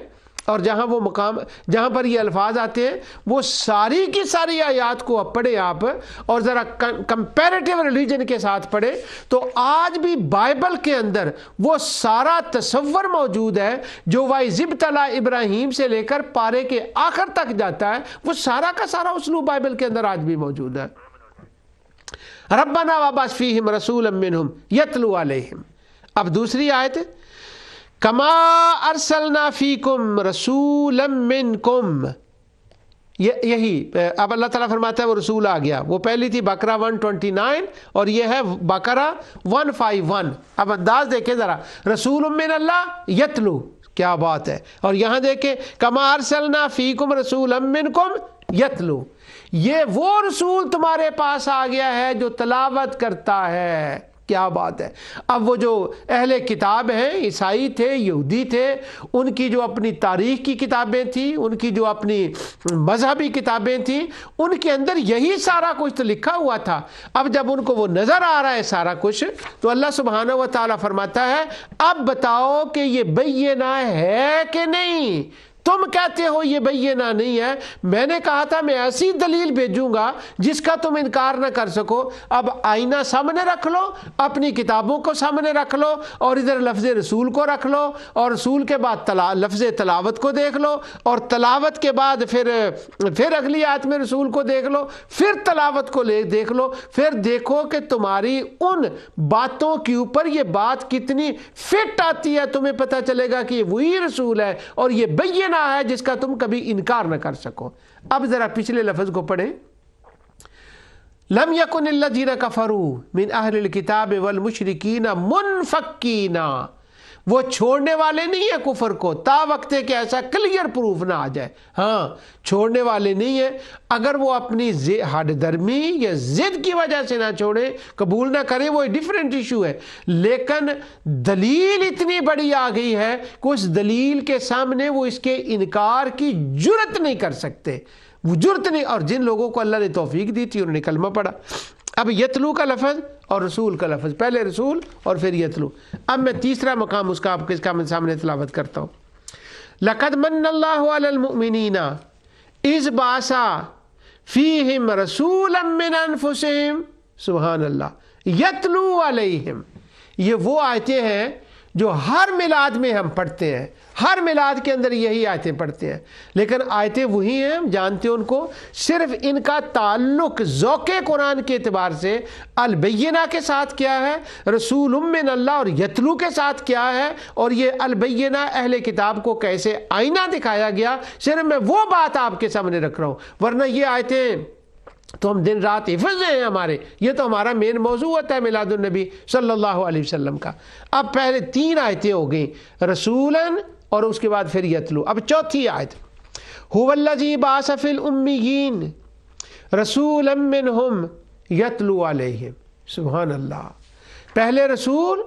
اور جہاں وہ مقام جہاں پر یہ الفاظ آتے ہیں وہ ساری کی ساری آیات کو پڑھیں آپ، اور ذرا کمپیریٹیو ریلیجن کے ساتھ پڑھیں تو آج بھی بائبل کے اندر وہ سارا تصور موجود ہے جو وَإِذِ ابْتَلَىٰ ابراہیم سے لے کر پارے کے آخر تک جاتا ہے، وہ سارا کا سارا اسلوب بائبل کے اندر آج بھی موجود ہے. ربنا وبعث فیہم رسولا منہم یتلو علیہم. اب دوسری آیت، کما ارسلنا فیکم رسولا منکم، یہی اب اللہ تعالیٰ فرماتا ہے وہ رسول آ گیا. وہ پہلی تھی بقرہ 129 اور یہ ہے بقرہ 151. اب انداز دیکھیں ذرا، رسول من اللہ یتلو، کیا بات ہے. اور یہاں دیکھیں کما ارسلنا فیکم رسولا منکم یتلو، یہ وہ رسول تمہارے پاس آ گیا ہے جو تلاوت کرتا ہے۔ کیا بات ہے۔ اب وہ جو اہل کتاب ہیں، عیسائی تھے، یہودی تھے، ان کی جو اپنی تاریخ کی کتابیں تھیں، ان کی جو اپنی مذہبی کتابیں تھیں، ان کے اندر یہی سارا کچھ تو لکھا ہوا تھا۔ اب جب ان کو وہ نظر آ رہا ہے سارا کچھ، تو اللہ سبحانہ و تعالیٰ فرماتا ہے اب بتاؤ کہ یہ بینہ ہے کہ نہیں؟ تم کہتے ہو یہ بینہ نہیں ہے، میں نے کہا تھا میں ایسی دلیل بھیجوں گا جس کا تم انکار نہ کر سکو۔ اب آئینہ سامنے رکھ لو، اپنی کتابوں کو سامنے رکھ لو، اور ادھر لفظ رسول کو رکھ لو، اور رسول کے بعد لفظ تلاوت کو دیکھ لو، اور تلاوت کے بعد پھر اگلی آیت میں رسول کو دیکھ لو، پھر تلاوت کو دیکھ لو، پھر دیکھو کہ تمہاری ان باتوں کے اوپر یہ بات کتنی فٹ آتی ہے۔ تمہیں پتہ چلے گا کہ یہ وہی رسول ہے اور یہ بینہ ہے جس کا تم کبھی انکار نہ کر سکو۔ اب ذرا پچھلے لفظ کو پڑھیں، لم یکن الذین کفروا من اہل الکتاب والمشرکین منفکین، وہ چھوڑنے والے نہیں ہیں کفر کو تا وقت ہے کہ ایسا کلیئر پروف نہ آ جائے۔ ہاں چھوڑنے والے نہیں ہیں، اگر وہ اپنی ہڈ درمی یا ضد کی وجہ سے نہ چھوڑے، قبول نہ کرے، وہ ڈیفرنٹ ایشو ہے، لیکن دلیل اتنی بڑی آ گئی ہے کہ اس دلیل کے سامنے وہ اس کے انکار کی جرت نہیں کر سکتے، وہ جرت نہیں۔ اور جن لوگوں کو اللہ نے توفیق دی تھی انہوں نے کلمہ پڑھا۔ اب یتلو کا لفظ اور رسول کا لفظ، پہلے رسول اور پھر یتلو۔ اب میں تیسرا مقام اس کا آپ کے سامنے تلاوت کرتا ہوں۔ لقد من اللہ علی المؤمنین اذ بعث فیہم رسولا من انفسہم، سبحان اللہ، یتلو علیہم۔ یہ وہ آیتیں ہیں جو ہر میلاد میں ہم پڑھتے ہیں، ہر میلاد کے اندر یہی آیتیں پڑھتے ہیں، لیکن آیتیں وہی ہیں، ہم جانتے ہیں ان کو، صرف ان کا تعلق ذوق قرآن کے اعتبار سے البینہ کے ساتھ کیا ہے، رسول من اللہ اور یتلو کے ساتھ کیا ہے، اور یہ البینہ اہل کتاب کو کیسے آئینہ دکھایا گیا، صرف میں وہ بات آپ کے سامنے رکھ رہا ہوں، ورنہ یہ آیتیں تو ہم دن رات حفظ ہیں ہمارے، یہ تو ہمارا مین موضوع ہوتا ہے میلاد النبی صلی اللہ علیہ وسلم کا۔ اب پہلے 3 آیتیں ہو گئیں، رسولاً اور اس کے بعد پھر یتلو۔ اب چوتھی آیت، هو الذی بعث فی الامیین رسولا منہم یتلو علیہم، سبحان اللہ، پہلے رسول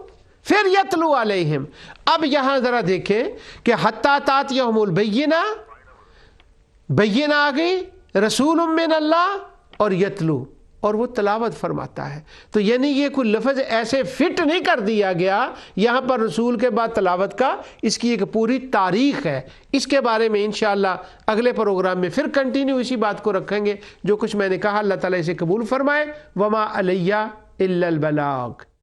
پھر یتلو علیہم۔ اب یہاں ذرا دیکھیں کہ حتی تاتیہم البینہ، بینہ آ گئی، رسول من اللہ اور یتلو، اور وہ تلاوت فرماتا ہے۔ تو یعنی یہ کوئی لفظ ایسے فٹ نہیں کر دیا گیا یہاں پر رسول کے بعد تلاوت کا، اس کی ایک پوری تاریخ ہے۔ اس کے بارے میں انشاءاللہ اگلے پروگرام میں پھر کنٹینیو اسی بات کو رکھیں گے۔ جو کچھ میں نے کہا اللہ تعالیٰ اسے قبول فرمائے۔ وما علیہ الا البلاغ۔